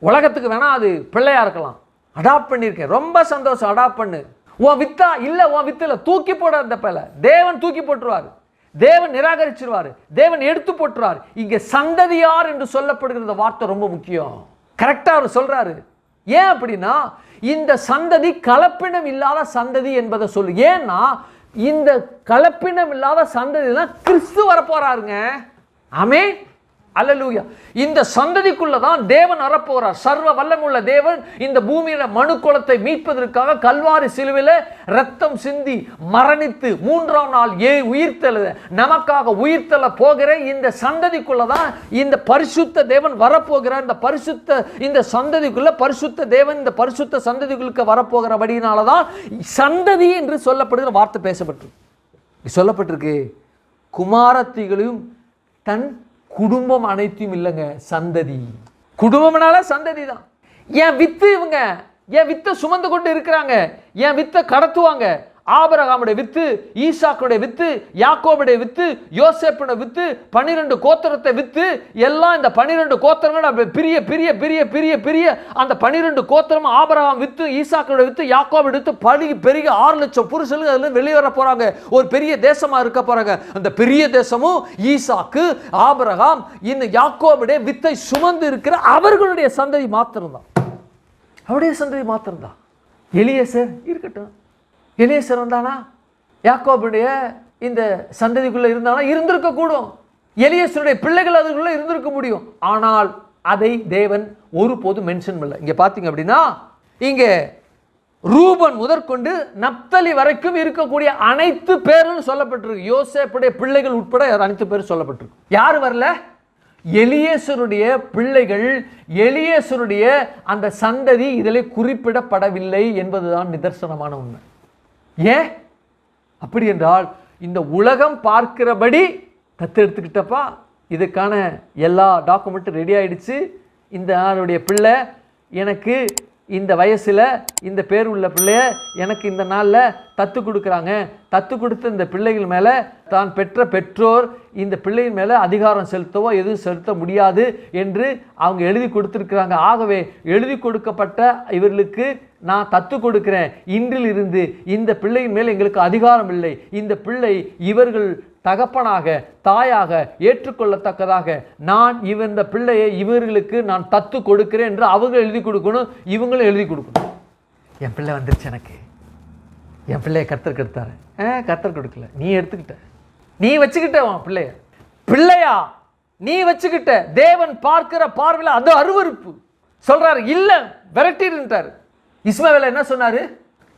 உலகத்துக்கு வேணா அது பிள்ளையா இருக்கலாம். அடாப்ட் பண்ணியிருக்கேன், ரொம்ப சந்தோஷம், அடாப்ட் பண்ணு. உன் வித்தா இல்லை, உன் வித்துல தூக்கி போட. அந்த பிள்ளை தேவன் தூக்கி போட்டுருவார், தேவன் நிராகரிச்சிருவார், தேவன் எடுத்து போட்டுருவார். இங்க சந்ததியார் என்று சொல்லப்படுகிற வார்த்தை ரொம்ப முக்கியம். கரெக்டா அவர் சொல்றாரு. ஏன் அப்படின்னா இந்த சந்ததி கலப்பினம் இல்லாத சந்ததி என்பதை சொல்லு. ஏன்னா இந்த கலப்பினம் இல்லாத சந்ததி தான் கிறிஸ்து வரப்போறாருங்க. ஆமென். அல்லேலூயா. இந்த சந்ததிக்குள்ள தான் தேவன் வரப்போகிறார். சர்வ வல்லமுள்ள தேவன் இந்த பூமியில மனு குலத்தை மீட்பதற்காக கல்வாரி சிலுவையில ரத்தம் சிந்தி மரணித்து 3ஆம் நாள் உயிர்த்தெழ நமக்காக உயிர்த்தெழ போகிற இந்த சந்ததிக்குள்ள தான் இந்த பரிசுத்த தேவன் வரப்போகிறார். இந்த சந்ததிக்குள்ள பரிசுத்த தேவன் இந்த பரிசுத்த சந்ததிக்குள்ள வரப்போகிறபடியினால தான் சந்ததி என்று சொல்லப்படுகிற வார்த்தை சொல்லப்பட்டிருக்கு. குமாரத்திகளையும் தன் குடும்பம் அனைத்தையும் இல்லைங்க, சந்ததி. குடும்பம்னால சந்ததி தான். என் வித்து இவங்க என் வித்தை சுமந்து கொண்டு இருக்கிறாங்க, என் வித்தை கடத்துவாங்க. ஆபிரகாமுடைய வித்து, ஈசாக்குடைய வித்து, யாக்கோபுடைய வித்து, யோசேப்புடைய வித்து, 12 கோத்திரத்தை வித்து எல்லாம் இந்த 12 கோத்திரங்கள் பெரிய பெரிய பெரிய பெரிய பெரிய அந்த 12 கோத்திரம் ஆபிரகாம் வித்து, ஈசாக்குடைய வித்து, யாக்கோபு வித்து பெரிய 6 லட்சம் புருஷர்கள் அதுல வெளியே வர போறாங்க. ஒரு பெரிய தேசமா இருக்க போறாங்க. அந்த பெரிய தேசமும் ஈசாக்கு, ஆபிரகாம், இந்த யாக்கோபுடைய வித்தை சுமந்து இருக்கிற அவர்களுடைய சந்ததி மாத்திரம்தான். அவருடைய சந்ததி மாத்திரம்தான். எலியேசர் இருக்கட்டும், எலியேசர் வந்தானா யாக்கோபுடைய இந்த சந்ததிக்குள்ள இருந்தானா இருந்திருக்க கூடும். எலியேசருடைய பிள்ளைகள் அதுக்குள்ள இருந்திருக்க முடியும். ஆனால் அதை தேவன் ஒருபோதும் மென்ஷன் பண்ணல. இங்க பாத்தீங்க அப்படின்னா இங்க ரூபன் முதற்கொண்டு நப்தலி வரைக்கும் இருக்கக்கூடிய அனைத்து பேரும் சொல்லப்பட்டிருக்கு. யோசேப்புடைய பிள்ளைகள் உட்பட அனைத்து பேரும் சொல்லப்பட்டிருக்கு. யாரு வரல? எலியேசருடைய பிள்ளைகள், எலியேசருடைய அந்த சந்ததி இதில் குறிப்பிடப்படவில்லை என்பதுதான் நிதர்சனமான உண்மை. ஏன் அப்படி என்றால் இந்த உலகம் பார்க்கிறபடி தத்தெடுத்துக்கிட்டப்பா, இதுக்கான எல்லா டாக்குமெண்ட்டும் ரெடி ஆயிடுச்சு, இந்த ஆளுடைய பிள்ளை எனக்கு இந்த வயசில் இந்த பேர் உள்ள பிள்ளைய எனக்கு இந்த நாளில் தத்து கொடுக்குறாங்க, தத்து கொடுத்த இந்த பிள்ளைகள் மேலே தான் பெற்ற பெற்றோர் இந்த பிள்ளையின் மேலே அதிகாரம் செலுத்தவோ எதுவும் செலுத்த முடியாது என்று அவங்க எழுதி கொடுத்துருக்குறாங்க. ஆகவே எழுதி கொடுக்கப்பட்ட இவர்களுக்கு நான் தத்து கொடுக்கிறேன், இன்றில் இருந்து இந்த பிள்ளையின் மேல் எங்களுக்கு அதிகாரம் இல்லை, இந்த பிள்ளை இவர்கள் தகப்பனாக தாயாக ஏற்றுக்கொள்ளத்தக்கதாக நான் இந்த பிள்ளையை இவர்களுக்கு நான் தத்து கொடுக்கிறேன் என்று அவங்க எழுதி கொடுக்கணும், இவங்களும் எழுதி கொடுக்கணும். என் பிள்ளை வந்துருச்சு, எனக்கு என் பிள்ளைய கர்த்தருக்கு எடுத்தாரு. கர்த்தர் கொடுக்கல, நீ எடுத்துக்கிட்ட, நீ வச்சுக்கிட்ட உன் பிள்ளைய. பிள்ளையா நீ வச்சுக்கிட்ட, தேவன் பார்க்கிற பார்வையில் அது அருவருப்பு. சொல்றாரு இல்ல, விரட்டிட்டாரு. இஸ்மவேல் என்ன சொன்னாரு?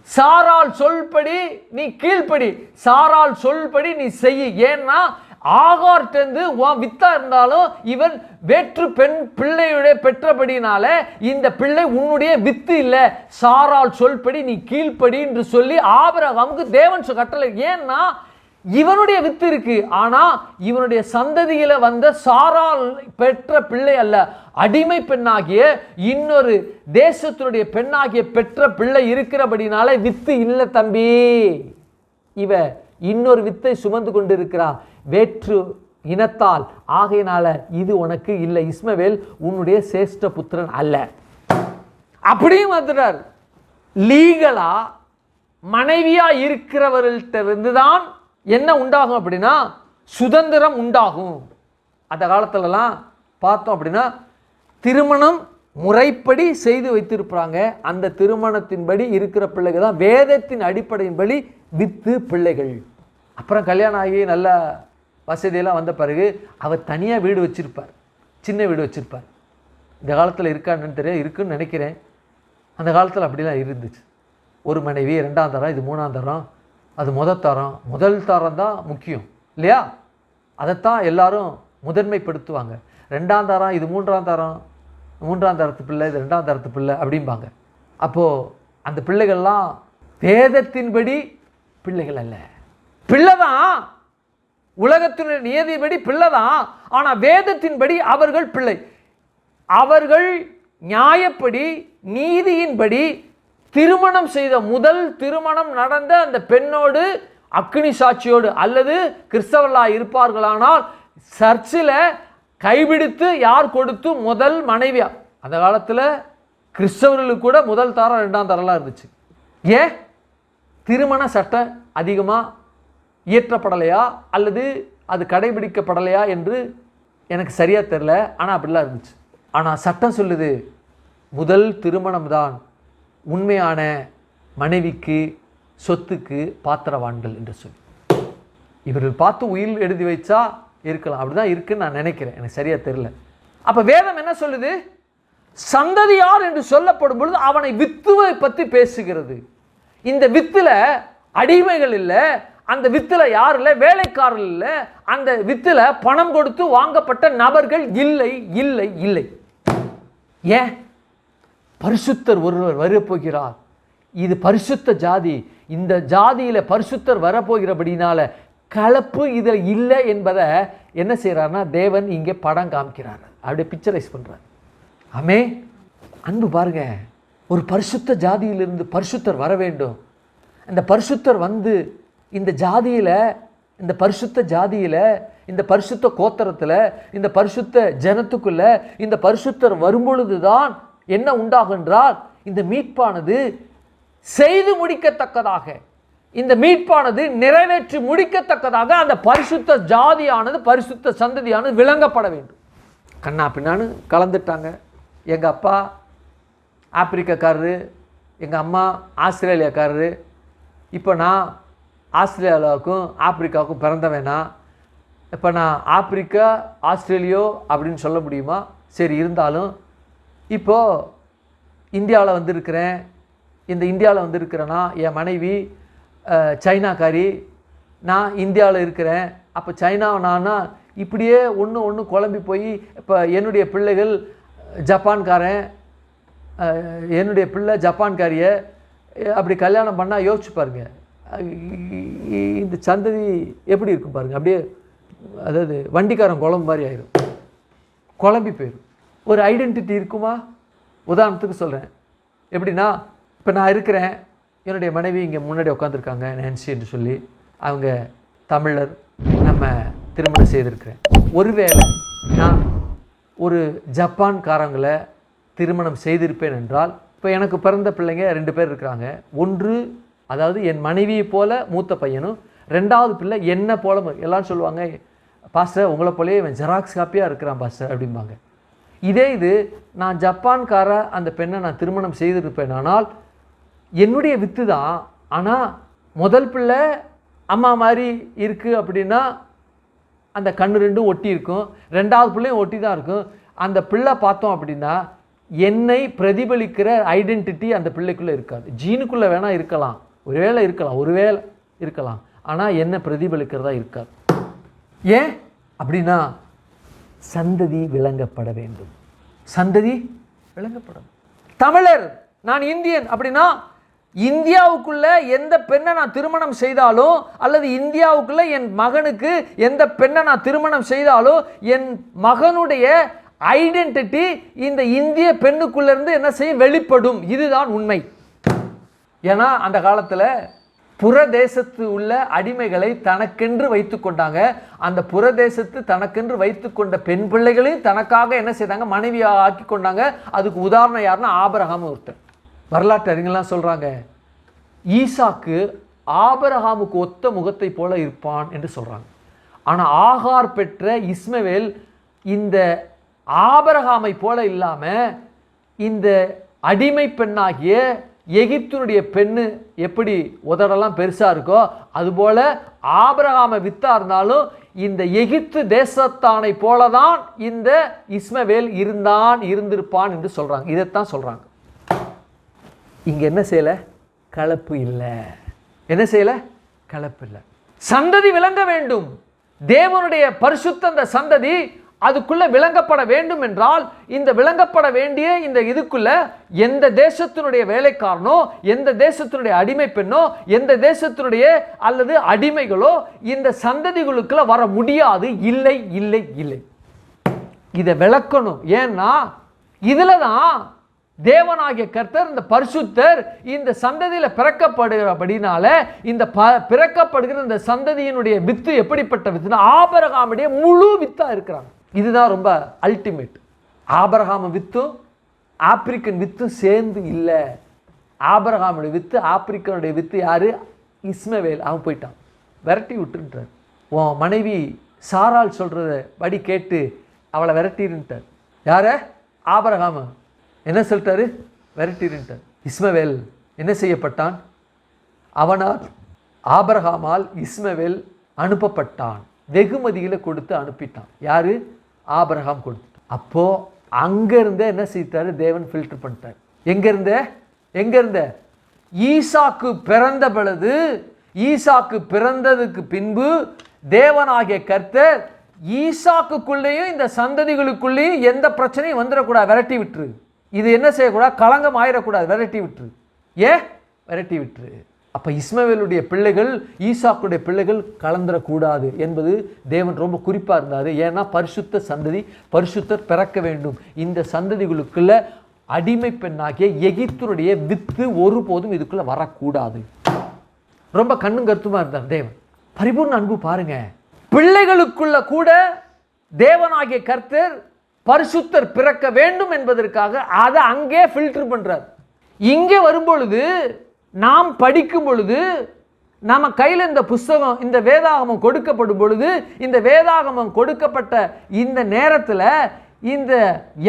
சாரால் சொல்படி நீ கீழ்ப்படி, சாரால் சொல்படி நீ செய். ஏன்னா ஆகார்ட்டேந்து உன் வித்தா இருந்தாலும் இவன் வேற்று பெண் பிள்ளையுடைய பெற்றபடினால இந்த பிள்ளை உன்னுடைய வித்து இல்லை, சாரால் சொல்படி நீ கீழ்ப்படி என்று சொல்லி ஆபிரகாமுக்கு தேவன் கட்டளை. ஏன்னா இவனுடைய வித்து இருக்கு, ஆனா இவனுடைய சந்ததியில வந்த சாரால் பெற்ற பிள்ளை அல்ல, அடிமை பெண்ணாகிய இன்னொரு தேசத்தினுடைய பெண்ணாகிய பெற்ற பிள்ளை இருக்கிறபடினால வித்து இல்லை தம்பி, இவ இன்னொரு வித்தை சுமந்து கொண்டு இருக்கிறா, வேற்று இனத்தால், ஆகையினால இது உனக்கு இல்லை, இஸ்மவேல் உன்னுடைய சேஷ்ட புத்திரன் அல்ல. அப்படியும் வந்துட்டார். லீகலா மனைவியா இருக்கிறவர்கள்ட்ட இருந்துதான் என்ன உண்டாகும் அப்படின்னா சுதந்திரம் உண்டாகும். அந்த காலத்துலலாம் பார்த்தோம் அப்படின்னா திருமணம் முறைப்படி செய்து வைத்திருப்பாங்க. அந்த திருமணத்தின்படி இருக்கிற பிள்ளைகள் தான் வேதத்தின் அடிப்படையின்படி வித்து பிள்ளைகள். அப்புறம் கல்யாணம் ஆகி நல்ல வசதியெல்லாம் வந்த பிறகு அவர் தனியாக வீடு வச்சிருப்பார், சின்ன வீடு வச்சிருப்பார். இந்த காலத்தில் இருக்கான்னு தெரியாது, இருக்குன்னு நினைக்கிறேன். அந்த காலத்தில் அப்படிலாம் இருந்துச்சு. ஒரு மனைவி, 2ஆம் தரம், இது 3ஆம் தரம், அது முதல் தரம் தான் முக்கியம் இல்லையா? அதைத்தான் எல்லாரும் முதன்மைப்படுத்துவாங்க. 2ஆம் தரம், இது 3ஆம் தரம், 3ஆம் தரத்து பிள்ளை, இது 2ஆம் தரத்து பிள்ளை அப்படிம்பாங்க. அப்போது அந்த பிள்ளைகள்லாம் வேதத்தின்படி பிள்ளைகள் அல்ல, பிள்ளைதான், உலகத்தினுடைய நியதிபடி பிள்ளைதான், ஆனால் வேதத்தின்படி அவர்கள் பிள்ளை. அவர்கள் நியாயப்படி நீதியின்படி திருமணம் செய்த முதல் திருமணம் நடந்த அந்த பெண்ணோடு அக்னி சாட்சியோடு அல்லது கிறிஸ்தவர்களாக இருப்பார்களானால் சர்ச்சில் கைபிடித்து யார் கொடுத்து முதல் மனைவியா. அந்த காலத்தில் கிறிஸ்தவர்களுக்கு கூட முதல் தரம் 2ஆம் தரம்லாம் இருந்துச்சு. ஏன்? திருமண சட்டம் அதிகமாக இயற்றப்படலையா அல்லது அது கடைபிடிக்கப்படலையா என்று எனக்கு சரியாக தெரில. ஆனால் அப்படிலாம் இருந்துச்சு. ஆனால் சட்டம் சொல்லுது முதல் திருமணம் தான் உண்மையான மனைவிக்கு சொத்துக்கு பாத்திரவான்கள் என்று சொல்லி. இவர்கள் பார்த்து உயில் எழுதி வைச்சா இருக்கலாம். அப்படிதான் இருக்குன்னு நான் நினைக்கிறேன், எனக்கு சரியா தெரியல. அப்ப வேதம் என்ன சொல்லுது? சந்ததியார் என்று சொல்லப்படும் பொழுது அவனை வித்துவை பற்றி பேசுகிறது. இந்த வித்துல அடிமைகள் இல்லை, அந்த வித்துல யார் இல்லை, வேலைக்காரர்கள் இல்லை, அந்த வித்துல பணம் கொடுத்து வாங்கப்பட்ட நபர்கள் இல்லை இல்லை இல்லை. ஏன்? பரிசுத்தர் ஒருவர் வரப்போகிறார். இது பரிசுத்த ஜாதி. இந்த ஜாதியில பரிசுத்தர் வரப்போகிறபடினால கலப்பு இதில் இல்லை என்பதை என்ன செய்யறாருன்னா தேவன் இங்கே படம் காமிக்கிறார், அப்படியே பிக்சரைஸ் பண்றார். ஆமே, அன்பு பாருங்க, ஒரு பரிசுத்த ஜாதியிலிருந்து பரிசுத்தர் வர வேண்டும். அந்த பரிசுத்தர் வந்து இந்த ஜாதியில, இந்த பரிசுத்த ஜாதியில, இந்த பரிசுத்த கோத்திரத்தில், இந்த பரிசுத்த ஜனத்துக்குள்ள இந்த பரிசுத்தர் வரும்பொழுதுதான் என்ன உண்டாகும் என்றால், இந்த மீட்பானது செய்து முடிக்கத்தக்கதாக, இந்த மீட்பானது நிறைவேற்றி முடிக்கத்தக்கதாக அந்த பரிசுத்த ஜாதியானது, பரிசுத்த சந்ததியானது விளங்கப்பட வேண்டும். கண்ணா பின்னான்னு கலந்துட்டாங்க. எங்கள் அப்பா ஆப்பிரிக்காக்காரரு, எங்கள் அம்மா ஆஸ்திரேலியாக்காரரு. இப்போ நான் ஆஸ்திரேலியாவுக்கும் ஆப்பிரிக்காவுக்கும் பிறந்தவேனா? இப்போ நான் ஆப்பிரிக்கா ஆஸ்திரேலியோ அப்படின்னு சொல்ல முடியுமா? சரி, இருந்தாலும் இப்போது இந்தியாவில் வந்திருக்கிறேன். இந்த இந்தியாவில் வந்திருக்கிறேன்னா என் மனைவி சைனாக்காரி, நான் இந்தியாவில் இருக்கிறேன். அப்போ சைனா நானா இப்படியே ஒன்று குழம்பி போய், இப்போ என்னுடைய பிள்ளைகள் ஜப்பான்காரன், என்னுடைய பிள்ளை ஜப்பான்காரியை அப்படி கல்யாணம் பண்ணால் யோசிச்சு பாருங்க, இந்த சந்ததி எப்படி இருக்கும் பாருங்கள். அப்படியே அதாவது வண்டிக்காரன் குழம்பு மாதிரி ஆயிரும், குழம்பி போயிடும். ஒரு ஐடென்டிட்டி இருக்குமா? உதாரணத்துக்கு சொல்கிறேன். எப்படின்னா, இப்போ நான் இருக்கிறேன், என்னுடைய மனைவி இங்கே முன்னாடி உட்காந்துருக்காங்க நான்சி என்று சொல்லி, அவங்க தமிழர், நம்ம திருமணம் செய்திருக்கிறேன். ஒருவேளை நான் ஒரு ஜப்பான்காரங்களை திருமணம் செய்திருப்பேன் என்றால், இப்போ எனக்கு பிறந்த பிள்ளைங்க 2 பேர் இருக்கிறாங்க. ஒன்று, அதாவது என் மனைவியை போல மூத்த பையனும், 2வது பிள்ளை என்னை போல. எல்லாரும் சொல்லுவாங்க, பாஸ்டர் உங்களை போலயே இவன் ஜெராக்ஸ் காப்பியாக இருக்கிறான் பாஸ்டர் அப்படிம்பாங்க. இதே இது நான் ஜப்பான்கார அந்த பெண்ணை நான் திருமணம் செய்திருப்பேன் ஆனால் என்னுடைய வித்து தான். ஆனால் முதல் பிள்ளை அம்மா மாதிரி இருக்குது அப்படின்னா அந்த கண்ணு 2ம் ஒட்டி இருக்கும், 2வது பிள்ளையும் ஒட்டி தான் இருக்கும். அந்த பிள்ளை பார்த்தோம் அப்படின்னா என்னை பிரதிபலிக்கிற ஐடென்டிட்டி அந்த பிள்ளைக்குள்ளே இருக்காது. ஜீனுக்குள்ளே வேணால் இருக்கலாம், ஒருவேளை இருக்கலாம், ஆனால் என்னை பிரதிபலிக்கிறதா இருக்காது. ஏன் அப்படின்னா சந்ததி விளங்கப்பட வேண்டும். சந்ததி விளங்கப்படும். தமிழர், நான் இந்தியன் அப்படின்னா இந்தியாவுக்குள்ள எந்த பெண்ணை நான் திருமணம் செய்தாலும், அல்லது இந்தியாவுக்குள்ள என் மகனுக்கு எந்த பெண்ணை நான் திருமணம் செய்தாலும், என் மகனுடைய ஐடென்டிட்டி இந்த இந்திய பெண்ணுக்குள்ள இருந்து என்ன செய்யும்? வெளிப்படும். இதுதான் உண்மை. ஏன்னா அந்த காலத்தில் புறதேசத்து உள்ள அடிமைகளை தனக்கென்று வைத்து கொண்டாங்க. அந்த புறதேசத்து தனக்கென்று வைத்து கொண்ட பெண் பிள்ளைகளையும் தனக்காக என்ன செய்தாங்க? மனைவியாக ஆக்கி கொண்டாங்க. அதுக்கு உதாரணம் யாருன்னா ஆபிரகாம் ஒருத்தர். வரலாற்று அறிஞர்லாம் சொல்கிறாங்க, ஈசாக்கு ஆபிரகாமுக்கு ஒத்த முகத்தை போல இருப்பான் என்று சொல்கிறாங்க. ஆனால் ஆகார் பெற்ற இஸ்மவேல் இந்த ஆபிரகாமை போல இல்லாமல் இந்த அடிமை பெண்ணாகிய எகிப்தினுடைய பெண்ணு எப்படி உதடெல்லாம் பெருசாக இருக்கோ அதுபோல் ஆபிரகாமை வித்தா இருந்தாலும் இந்த எகிப்து தேசத்தானை போல தான் இந்த இஸ்மவேல் இருந்திருப்பான் என்று சொல்கிறாங்க. இதைத்தான் சொல்கிறாங்க. இங்கே என்ன செய்யலை? கலப்பு இல்லை. என்ன செய்யலை? கலப்பு இல்லை. சந்ததி விளங்க வேண்டும். தேவனுடைய பரிசுத்த அந்த சந்ததி அதுக்குள்ள விளங்கப்பட வேண்டும் என்றால், இந்த விளங்கப்பட வேண்டிய இந்த இதுக்குள்ள எந்த தேசத்தினுடைய வேலைக்காரனோ, எந்த தேசத்தினுடைய அடிமை பெண்ணோ, எந்த தேசத்தினுடைய அல்லது அடிமைகளோ இந்த சந்ததிகளுக்குள்ள வர முடியாது. இல்லை இல்லை இல்லை. இதை விளக்கணும். ஏன்னா இதுல தான் தேவனாகிய கர்த்தர், இந்த பரிசுத்தர் இந்த சந்ததியில் பிறக்கப்படுகிறபடினால, இந்த பிறக்கப்படுகிற இந்த சந்ததியினுடைய வித்து எப்படிப்பட்ட வித்துனா ஆபிரகாமுடைய முழு வித்தா இருக்கிறாங்க. இதுதான் ரொம்ப அல்டிமேட். ஆபிரகாம் வித்தும் ஆப்பிரிக்கன் வித்தும் சேர்ந்து இல்லை. ஆபிரகாமுடைய வித்து, ஆப்பிரிக்கனுடைய வித்து யாரு? இஸ்மவேல். அவன் போயிட்டான், விரட்டி விட்டுன்ட்டார். உன் மனைவி சாராள் சொல்றத படி கேட்டு அவளை விரட்டிருன்ட்டார். யார? ஆபிரகாம். என்ன சொல்லிட்டாரு? விரட்டிருன்ட்டார். இஸ்மவேல் என்ன செய்யப்பட்டான்? அவனால் ஆபிரகாமால் இஸ்மவேல் அனுப்பப்பட்டான். வெகுமதிகளை கொடுத்து அனுப்பிட்டான். யாரு? ஆபிரகாம் கொடுத்து. அப்போ அங்கிருந்தே என்ன செய்தாரு? தேவன் ஃபில்டர் பண்ணிட்டார். எங்கிருந்த ஈசாக்கு பிறந்த பொழுது, ஈசாக்கு பிறந்ததுக்கு பின்பு தேவனாகிய கர்த்தர் ஈசாக்குள்ளேயும் இந்த சந்ததிகளுக்குள்ளேயும் எந்த பிரச்சனையும் வந்துடக்கூடாது, விரட்டி விட்டுரு. இது என்ன செய்யக்கூடாது? களங்கம் ஆயிடக்கூடாது, விரட்டி விட்டுரு. விரட்டி விட்டுரு. அப்போ இஸ்மவேலுடைய பிள்ளைகள், ஈசாக்குடைய பிள்ளைகள் கலந்துடக்கூடாது என்பது தேவன் ரொம்ப குறிப்பாக இருந்தார். ஏன்னா பரிசுத்த சந்ததி, பரிசுத்தர் பிறக்க வேண்டும். இந்த சந்ததிகளுக்குள்ள அடிமை பெண்ணாகிய எகிப்துடைய வித்து ஒருபோதும் இதுக்குள்ள வரக்கூடாது. ரொம்ப கண்ணும் கருத்துமா இருந்தார் தேவன். பரிபூர்ண அன்பு பாருங்க. பிள்ளைகளுக்குள்ள கூட தேவனாகிய கர்த்தர் பரிசுத்தர் பிறக்க வேண்டும் என்பதற்காக அதை அங்கே ஃபில்டர் பண்றார். இங்கே வரும்பொழுது, நாம் படிக்கும் பொழுது, நம்ம கையில் இந்த புஸ்தகம், இந்த வேதாகமம் கொடுக்கப்படும் பொழுது, இந்த வேதாகமம் கொடுக்கப்பட்ட இந்த நேரத்தில் இந்த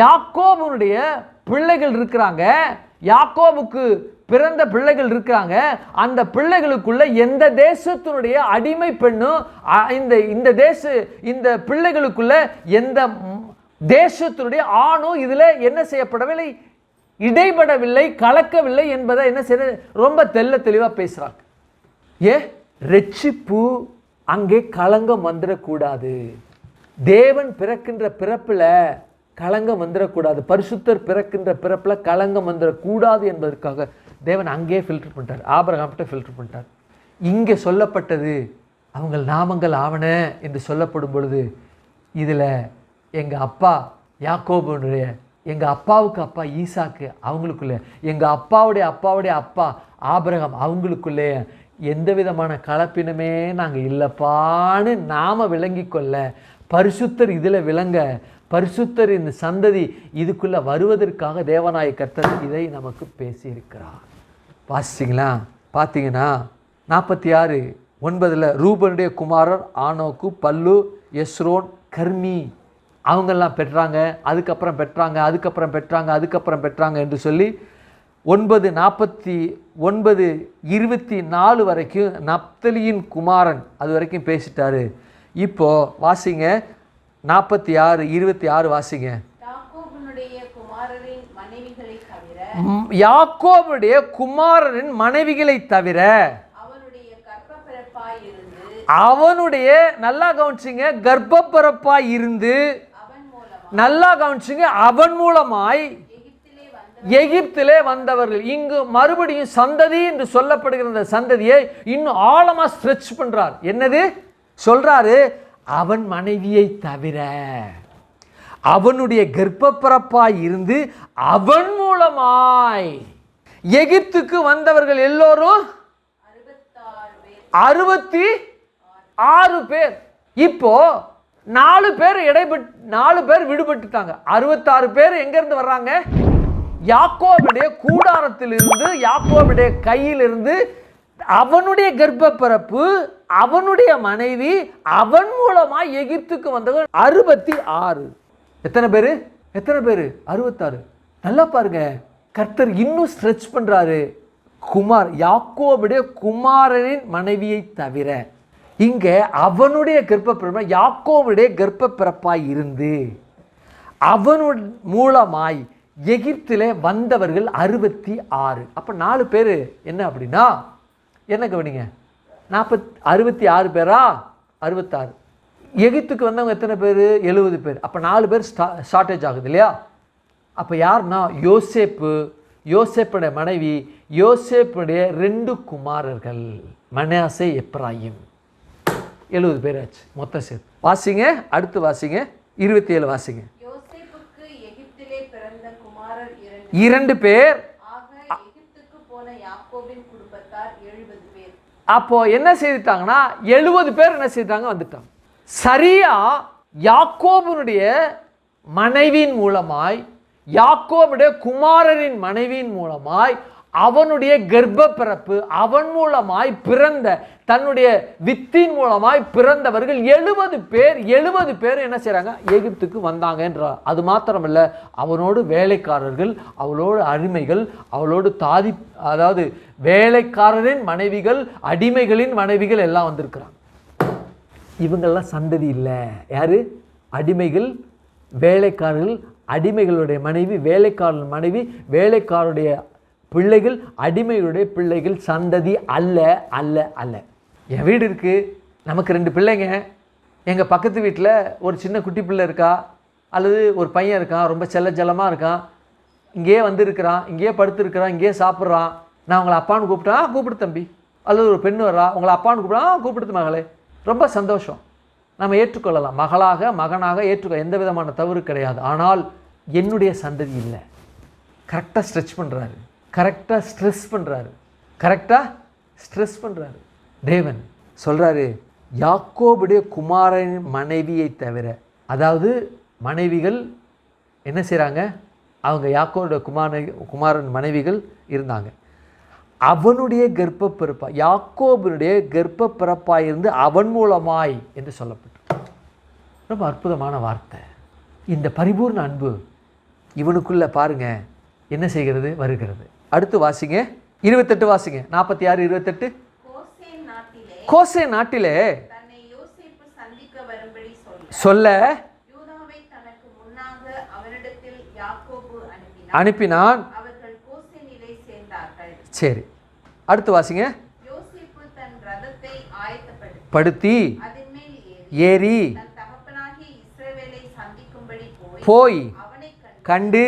யாக்கோபுடைய பிள்ளைகள் இருக்கிறாங்க, யாக்கோபுக்கு பிறந்த பிள்ளைகள் இருக்கிறாங்க. அந்த பிள்ளைகளுக்குள்ள எந்த தேசத்தினுடைய அடிமை பெண்ணும், இந்த பிள்ளைகளுக்குள்ள எந்த தேசத்தினுடைய ஆணும் இதுல என்ன செய்யப்படவில்லை, இடைபடவில்லை, கலக்கவில்லை என்பதை என்ன செய்ய ரொம்ப தெளிவா பேசுறாங்க. ரட்சிப்பு அங்கே களங்கம் வந்துடக்கூடாது. தேவன் பிறக்கின்ற பிறப்புல களங்கம் வந்துடக்கூடாது. பரிசுத்தர் பிறக்கின்ற பிறப்புல களங்கம் வந்துடக்கூடாது என்பதற்காக தேவன் அங்கே ஃபில்டர் பண்ணிட்டார். ஆபிரகாம்கிட்ட ஃபில்டர் பண்ணிட்டார். இங்கே சொல்லப்பட்டது அவங்க நாமங்கள் ஆவன என்று சொல்லப்படும் பொழுது, இதில் எங்கள் அப்பா யாக்கோபுடைய, எங்கள் அப்பாவுக்கு அப்பா ஈசாக்கு, அவங்களுக்குள்ளே எங்கள் அப்பாவுடைய அப்பா ஆபிரகாம், அவங்களுக்குள்ளே எந்த விதமான கலப்பினமே நாங்கள் இல்லைப்பான்னு நாம் விளங்கி கொள்ள, பரிசுத்தர் இதில் விளங்க, பரிசுத்தர் இந்த சந்ததி இதுக்குள்ளே வருவதற்காக தேவனாய கர்த்தர் இதை நமக்கு பேசியிருக்கிறார். வாசிச்சிங்களா? பார்த்தீங்கன்னா 46:9 ரூபனுடைய குமாரர் ஆனோக்கு, பல்லு, எஸ்ரோன், கர்மி அவங்கெல்லாம் பெற்றாங்க, அதுக்கப்புறம் பெற்றாங்க என்று சொல்லி 9:49-24 வரைக்கும் நப்தலியின் குமாரன் அது வரைக்கும் பேசிட்டாரு. இப்போ வாசிங்க 46:26 வாசிங்க. யாக்கோபுடைய குமாரரின் மனைவிகளை தவிர அவனுடைய, நல்லா கவனிச்சிங்க, கர்ப்பப்பிறப்பாய் இருந்து, நல்லா கவனிச்சிங்க, அவன் மூலமாய் எகிப்திலே வந்தவர்கள். இங்கு மறுபடியும் சந்ததி என்று சொல்லப்படுகிற இந்த சந்ததியை இன்னும் ஆழமா ஸ்ட்ரெச் பண்றார். என்னது சொல்றாரு? அவன் மனைவியை தவிர, அவனுடைய கர்ப்பப்பிறப்பாய் இருந்து அவன் மூலமாய் எகிப்துக்கு வந்தவர்கள் எல்லோரும் 66 பேர். இப்போ 4 பேர் விடுபட்டுட்டாங்க. 66 பேர் எங்க இருந்து வர்றாங்க? யாக்கோபுடைய கூடாரத்தில் இருந்து, யாக்கோபுடைய கையிலிருந்து, அவனுடைய கர்ப்பப்பிறப்பு, அவனுடைய மனைவி, அவன் மூலமா எகிப்துக்கு வந்தவர்கள் 66. எத்தனை பேரு? 66. நல்லா பாருங்க, கர்த்தர் இன்னும் ஸ்ட்ரெச் பண்றாரு. யாக்கோபுடைய குமாரனின் மனைவியை தவிர, இங்க அவனுடைய கர்ப்பப்பிறப்பு, யாக்கோபுடைய கர்ப்பப்பிறப்பாய் இருந்து அவன் மூலமாய் எகிப்திலே வந்தவர்கள் 66. அப்ப 4 பேர் என்ன அப்படின்னா, என்ன கவனிங்க, 66 பேரா? 66. எகிப்துக்கு வந்தவங்க எத்தனை பேர்? 70 பேர். அப்போ 4 பேர் ஷார்ட்டேஜ் ஆகுது இல்லையா? அப்போ யாருன்னா யோசேப்புடைய மனைவி, யோசேப்புடைய 2 குமாரர்கள் மனாசே, எப்ராயிம். 70 பேர் ஆச்சு மொத்தம் சேர்த்து. வாசிங்க, அடுத்து வாசிங்க 27 வாசிங்க. 2 பேர். அப்போ என்ன செய்துட்டாங்கன்னா 70 பேர் என்ன செய்தாங்க? வந்துட்டாங்க. சரியா யாக்கோபுடைய மனைவியின் மூலமாய், யாக்கோபுடைய குமாரரின் மனைவியின் மூலமாய், அவனுடைய கர்ப்பப்பிறப்பு, அவன் மூலமாய் பிறந்த, தன்னுடைய வித்தின் மூலமாய் பிறந்தவர்கள் 70 பேர் என்ன செய்றாங்க? எகிப்துக்கு வந்தாங்க என்றார். அது மாத்திரமல்ல, அவனோடு வேலைக்காரர்கள், அவளோடு அடிமைகள், அவளோடு அதாவது வேலைக்காரரின் மனைவிகள், அடிமைகளின் மனைவிகள் எல்லாம் வந்திருக்கிறாங்க. இவங்கெல்லாம் சந்ததி இல்லை. யார்? அடிமைகள், வேலைக்காரர்கள், அடிமைகளுடைய மனைவி, வேலைக்காரர்கள் மனைவி, வேலைக்காரருடைய பிள்ளைகள், அடிமைகளுடைய பிள்ளைகள் சந்ததி அல்ல அல்ல அல்ல. என் வீடு இருக்குது, நமக்கு 2 பிள்ளைங்க. எங்கள் பக்கத்து வீட்டில் ஒரு சின்ன குட்டி பிள்ளை இருக்கா, அல்லது ஒரு பையன் இருக்கான், ரொம்ப செல்லமாக இருக்கான், இங்கேயே வந்திருக்கிறான், இங்கேயே படுத்துருக்கிறான், இங்கேயே சாப்பிட்றான். நான் உங்களை அப்பான்னு கூப்பிட்டா கூப்பிடு தம்பி. அல்லது ஒரு பெண் வர்றா, உங்களை அப்பான்னு கூப்பிட்டா கூப்பிடுது மகளே. ரொம்ப சந்தோஷம், நம்ம ஏற்றுக்கொள்ளலாம். மகளாக மகனாக ஏற்றுக்கொள்ள எந்த விதமான தவறு கிடையாது. ஆனால் என்னுடைய சந்ததி இல்லை. கரெக்டாக ஸ்ட்ரெச் பண்ணுறாரு, கரெக்டாக ஸ்ட்ரெஸ் பண்ணுறாரு. தேவன் சொல்கிறாரு, யாக்கோபுடைய குமாரன் மனைவியை தவிர, அதாவது மனைவிகள் என்ன செய்கிறாங்க, அவங்க யாக்கோபுடைய குமாரன் மனைவிகள் இருந்தாங்க. அவனுடைய கர்ப்பப்பிறப்பாய், யாக்கோபுடைய கர்ப்பப்பிறப்பாய் இருந்து அவன் மூலமாய் என்று சொல்லப்பட்டு. ரொம்ப அற்புதமான வார்த்தை. இந்த பரிபூர்ண அன்பு இவனுக்குள்ள பாருங்க என்ன செய்கிறது, வருகிறது. அடுத்து வாசிங்க, 28 வாசிங்க. 46, 28. கோசே நாட்டிலே சொல்ல அனுப்பினான். சரி, அடுத்து வாசிங்க. படுத்தி ஏறி போய் கண்டு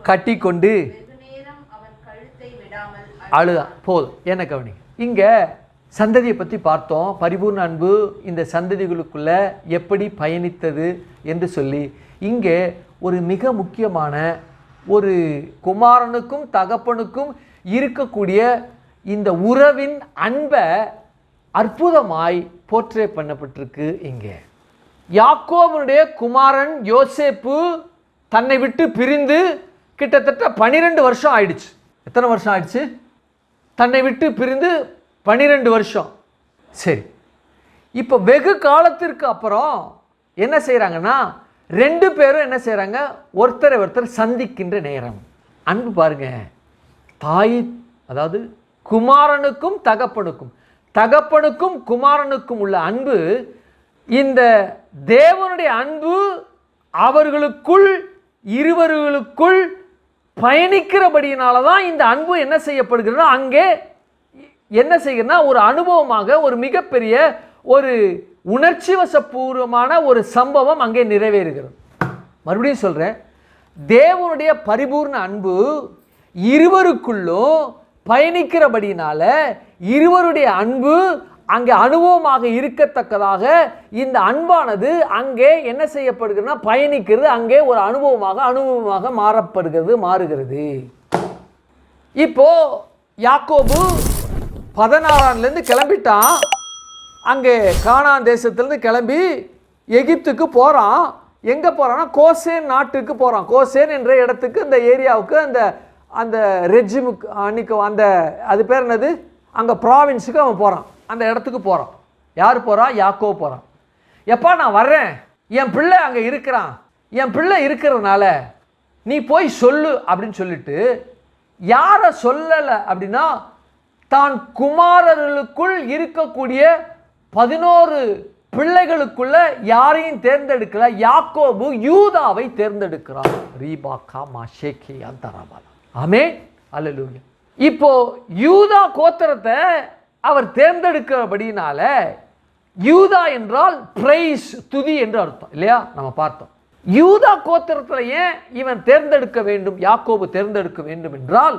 கட்டி கொண்டு அழுதான். போதும், என்ன கவனி. இங்க சந்ததியை பற்றி பார்த்தோம். பரிபூர்ண அன்பு இந்த சந்ததிகளுக்குள்ள எப்படி பயணித்தது என்று சொல்லி, இங்கே ஒரு மிக முக்கியமான ஒரு குமாரனுக்கும் தகப்பனுக்கும் இருக்கக்கூடிய இந்த உறவின் அன்பை அற்புதமாய் போர்ட்ரே பண்ணப்பட்டிருக்கு. இங்கே யாக்கோபுடைய குமாரன் யோசேப்பு தன்னை விட்டு பிரிந்து கிட்டத்தட்ட 12 வருஷம் ஆயிடுச்சு. எத்தனை வருஷம் ஆயிடுச்சு? தன்னை விட்டு பிரிந்து 12 வருஷம். சரி, இப்போ வெகு காலத்திற்கு அப்புறம் என்ன செய்கிறாங்கன்னா, 2 பேரும் என்ன செய்கிறாங்க, ஒருத்தரை ஒருத்தர் சந்திக்கின்ற நேரம். அன்பு பாருங்க, தாய், அதாவது குமாரனுக்கும் தகப்பனுக்கும், தகப்பனுக்கும் குமாரனுக்கும் உள்ள அன்பு, இந்த தேவனுடைய அன்பு அவர்களுக்குள், இருவர்களுக்குள் பயணிக்கிறபடியினால தான் இந்த அன்பு என்ன செய்யப்படுகிறதுனா, அங்கே என்ன செய்கிறதுனா ஒரு அனுபவமாக, ஒரு மிகப்பெரிய ஒரு உணர்ச்சி வசப்பூர்வமான ஒரு சம்பவம் அங்கே நிறைவேறுகிறது. மறுபடியும் சொல்கிறேன், தேவனுடைய பரிபூர்ண அன்பு இருவருக்குள்ளும் பயணிக்கிறபடினால இருவருடைய அன்பு அங்கே அனுபவமாக இருக்கத்தக்கதாக இந்த அன்பானது அங்கே என்ன செய்யப்படுகிறதுனா பயணிக்கிறது, அங்கே ஒரு அனுபவமாக மாறுகிறது. இப்போ யாக்கோபு 16 கிளம்பிட்டான். அங்கே கானான் தேசத்திலேருந்து கிளம்பி எகிப்துக்கு போகிறான். எங்கே போகிறான்னா கோசேன் நாட்டுக்கு போகிறான். கோசேன் என்ற இடத்துக்கு, இந்த ஏரியாவுக்கு, அந்த ரெஜிமுக்கு, அன்றைக்கி அந்த அது பேர் என்னது, அங்கே ப்ராவின்ஸுக்கு அவன் போகிறான். அந்த இடத்துக்கு போகிறான். யார் போகிறா? யாக்கோபு போகிறான். எப்பா நான் வர்றேன், என் பிள்ளை அங்கே இருக்கிறான், என் பிள்ளை இருக்கிறதுனால நீ போய் சொல்லு அப்படின்னு சொல்லிட்டு, யாரை சொல்லலை அப்படின்னா, தான் குமாரர்களுக்குள் இருக்கக்கூடிய 11 பிள்ளைகளுக்குள்ள யாரையும் தேர்ந்தெடுக்கல. யாக்கோபு யூதாவை தேர்ந்தெடுக்கிறான். ரீபாக்கா மாஷேகே அந்தரபாலா. ஆமென், அல்லேலூயா. இப்போ யூதா கோத்திரத்தை அவர் தேர்ந்தெடுக்கிறபடினால, யூதா என்றால் பிரைஸ், துதி என்று அர்த்தம் இல்லையா? நம்ம பார்த்தோம். யூதா கோத்திரத்தில் ஏன் இவன் தேர்ந்தெடுக்க வேண்டும், யாக்கோபு தேர்ந்தெடுக்க வேண்டும் என்றால்,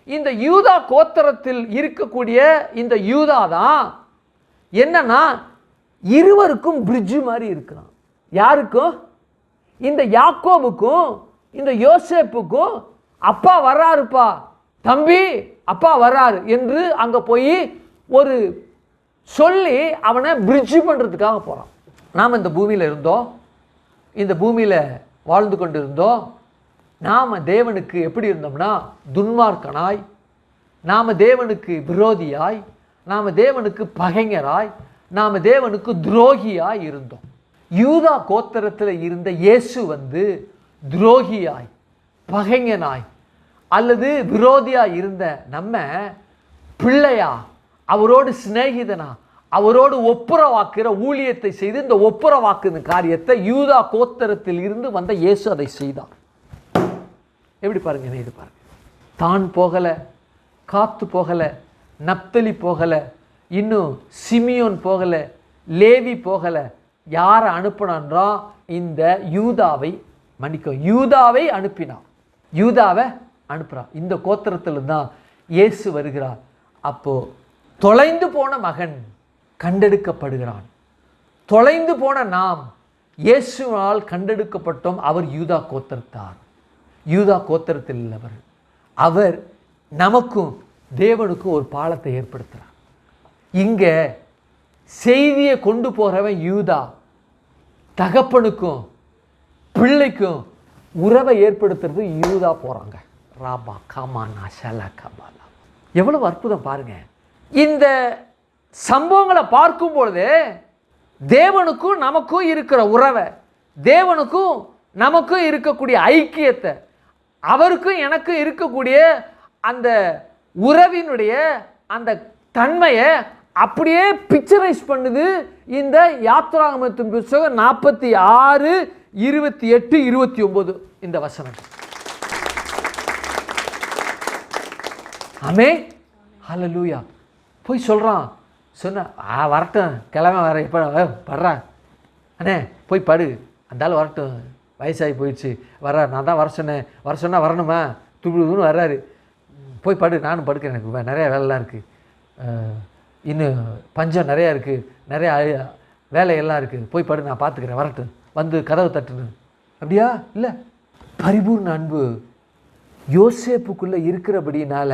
இந்த யூதா கோத்திரத்தில் இருக்கக்கூடிய இந்த யூதா தான் என்னன்னா இருவருக்கும் பிரிட்ஜு மாதிரி இருக்கிறான். யாருக்கும்? இந்த யாக்கோபுக்கும் இந்த யோசேப்புக்கும். அப்பா வர்றாருப்பா தம்பி, அப்பா வர்றாரு என்று அங்கே போய் ஒரு சொல்லி அவனை பிரிட்ஜு பண்ணுறதுக்காக போகிறான். நாம் இந்த பூமியில் இருந்தோம், இந்த பூமியில் வாழ்ந்து கொண்டு இருந்தோம். நாம் தேவனுக்கு எப்படி இருந்தோம்னா துன்மார்க்கனாய், நாம் தேவனுக்கு விரோதியாய், நாம் தேவனுக்கு பகைஞராய், நாம் தேவனுக்கு துரோகியாய் இருந்தோம். யூதா கோத்திரத்தில் இருந்த இயேசு துரோகியாய், பகைஞனாய் அல்லது விரோதியாய் இருந்த நம்ம பிள்ளையா, அவரோடு சிநேகிதனா, அவரோடு ஒப்புரவாக்குற ஊழியத்தை செய்து இந்த ஒப்புரவாக்குன காரியத்தை யூதா கோத்திரத்தில் இருந்து வந்த இயேசு அதை செய்தார். எப்படி பாருங்க, இது பாருங்க. தான் போகலை, காத்து போகலை, நப்தலி போகலை, இன்னும் சிமியோன் போகலை, லேவி போகலை. யாரை அனுப்பினான்றா? இந்த யூதாவை யூதாவை அனுப்பினான். யூதாவை அனுப்புகிறான். இந்த கோத்திரத்தில் தான் இயேசு வருகிறார். அப்போ தொலைந்து போன மகன் கண்டெடுக்கப்படுகிறான். தொலைந்து போன நாம் இயேசுவால் கண்டெடுக்கப்பட்டோம். அவர் யூதா கோத்திரத்தார். யூதா கோத்திரத்தில் உள்ளவர். அவர் நமக்கும் தேவனுக்கும் ஒரு பாலத்தை ஏற்படுத்துகிறார். இங்கே செய்தியை கொண்டு போகிறவன் யூதா. தகப்பனுக்கும் பிள்ளைக்கும் உறவை ஏற்படுத்துறது யூதா போகிறாங்க. ராபா காமானா ஷலா கபாலா. எவ்வளவு அற்புதம் பாருங்க. இந்த சம்பவங்களை பார்க்கும் பொழுது தேவனுக்கும் நமக்கும் இருக்கிற உறவை, தேவனுக்கும் நமக்கும் இருக்கக்கூடிய ஐக்கியத்தை, அவருக்கும் எனக்கும் இருக்கக்கூடிய அந்த உறவினுடைய அந்த தன்மையை அப்படியே பிக்சரைஸ் பண்ணுது இந்த யாத்திராகமத்தின் புத்தகம் 46, 28, 29 இந்த வசனம். ஆமென், ஹல்லேலூயா. போய் சொல்கிறான். சொன்ன வரட்டும், கிழமை வர இப்போ படுறா அண்ணே, போய் படு, அந்த ஆள் வரட்டும், வயசாகி போயிடுச்சு, வர்றார், நான் தான் வர சொன்னால் வரணுமா, துப்புன்னு வர்றாரு, போய் படு, நானும் படுக்கிறேன், எனக்கு நிறையா வேலைலாம் இருக்குது, இன்னும் பஞ்சம் நிறையா இருக்குது, நிறையா வேலையெல்லாம் இருக்குது, போய் படு, நான் பார்த்துக்கிறேன், வரட்டும், வந்து கதவை தட்டுன்னு. அப்படியா? இல்லை, பரிபூர்ண அன்பு யோசேப்புக்குள்ளே இருக்கிறபடினால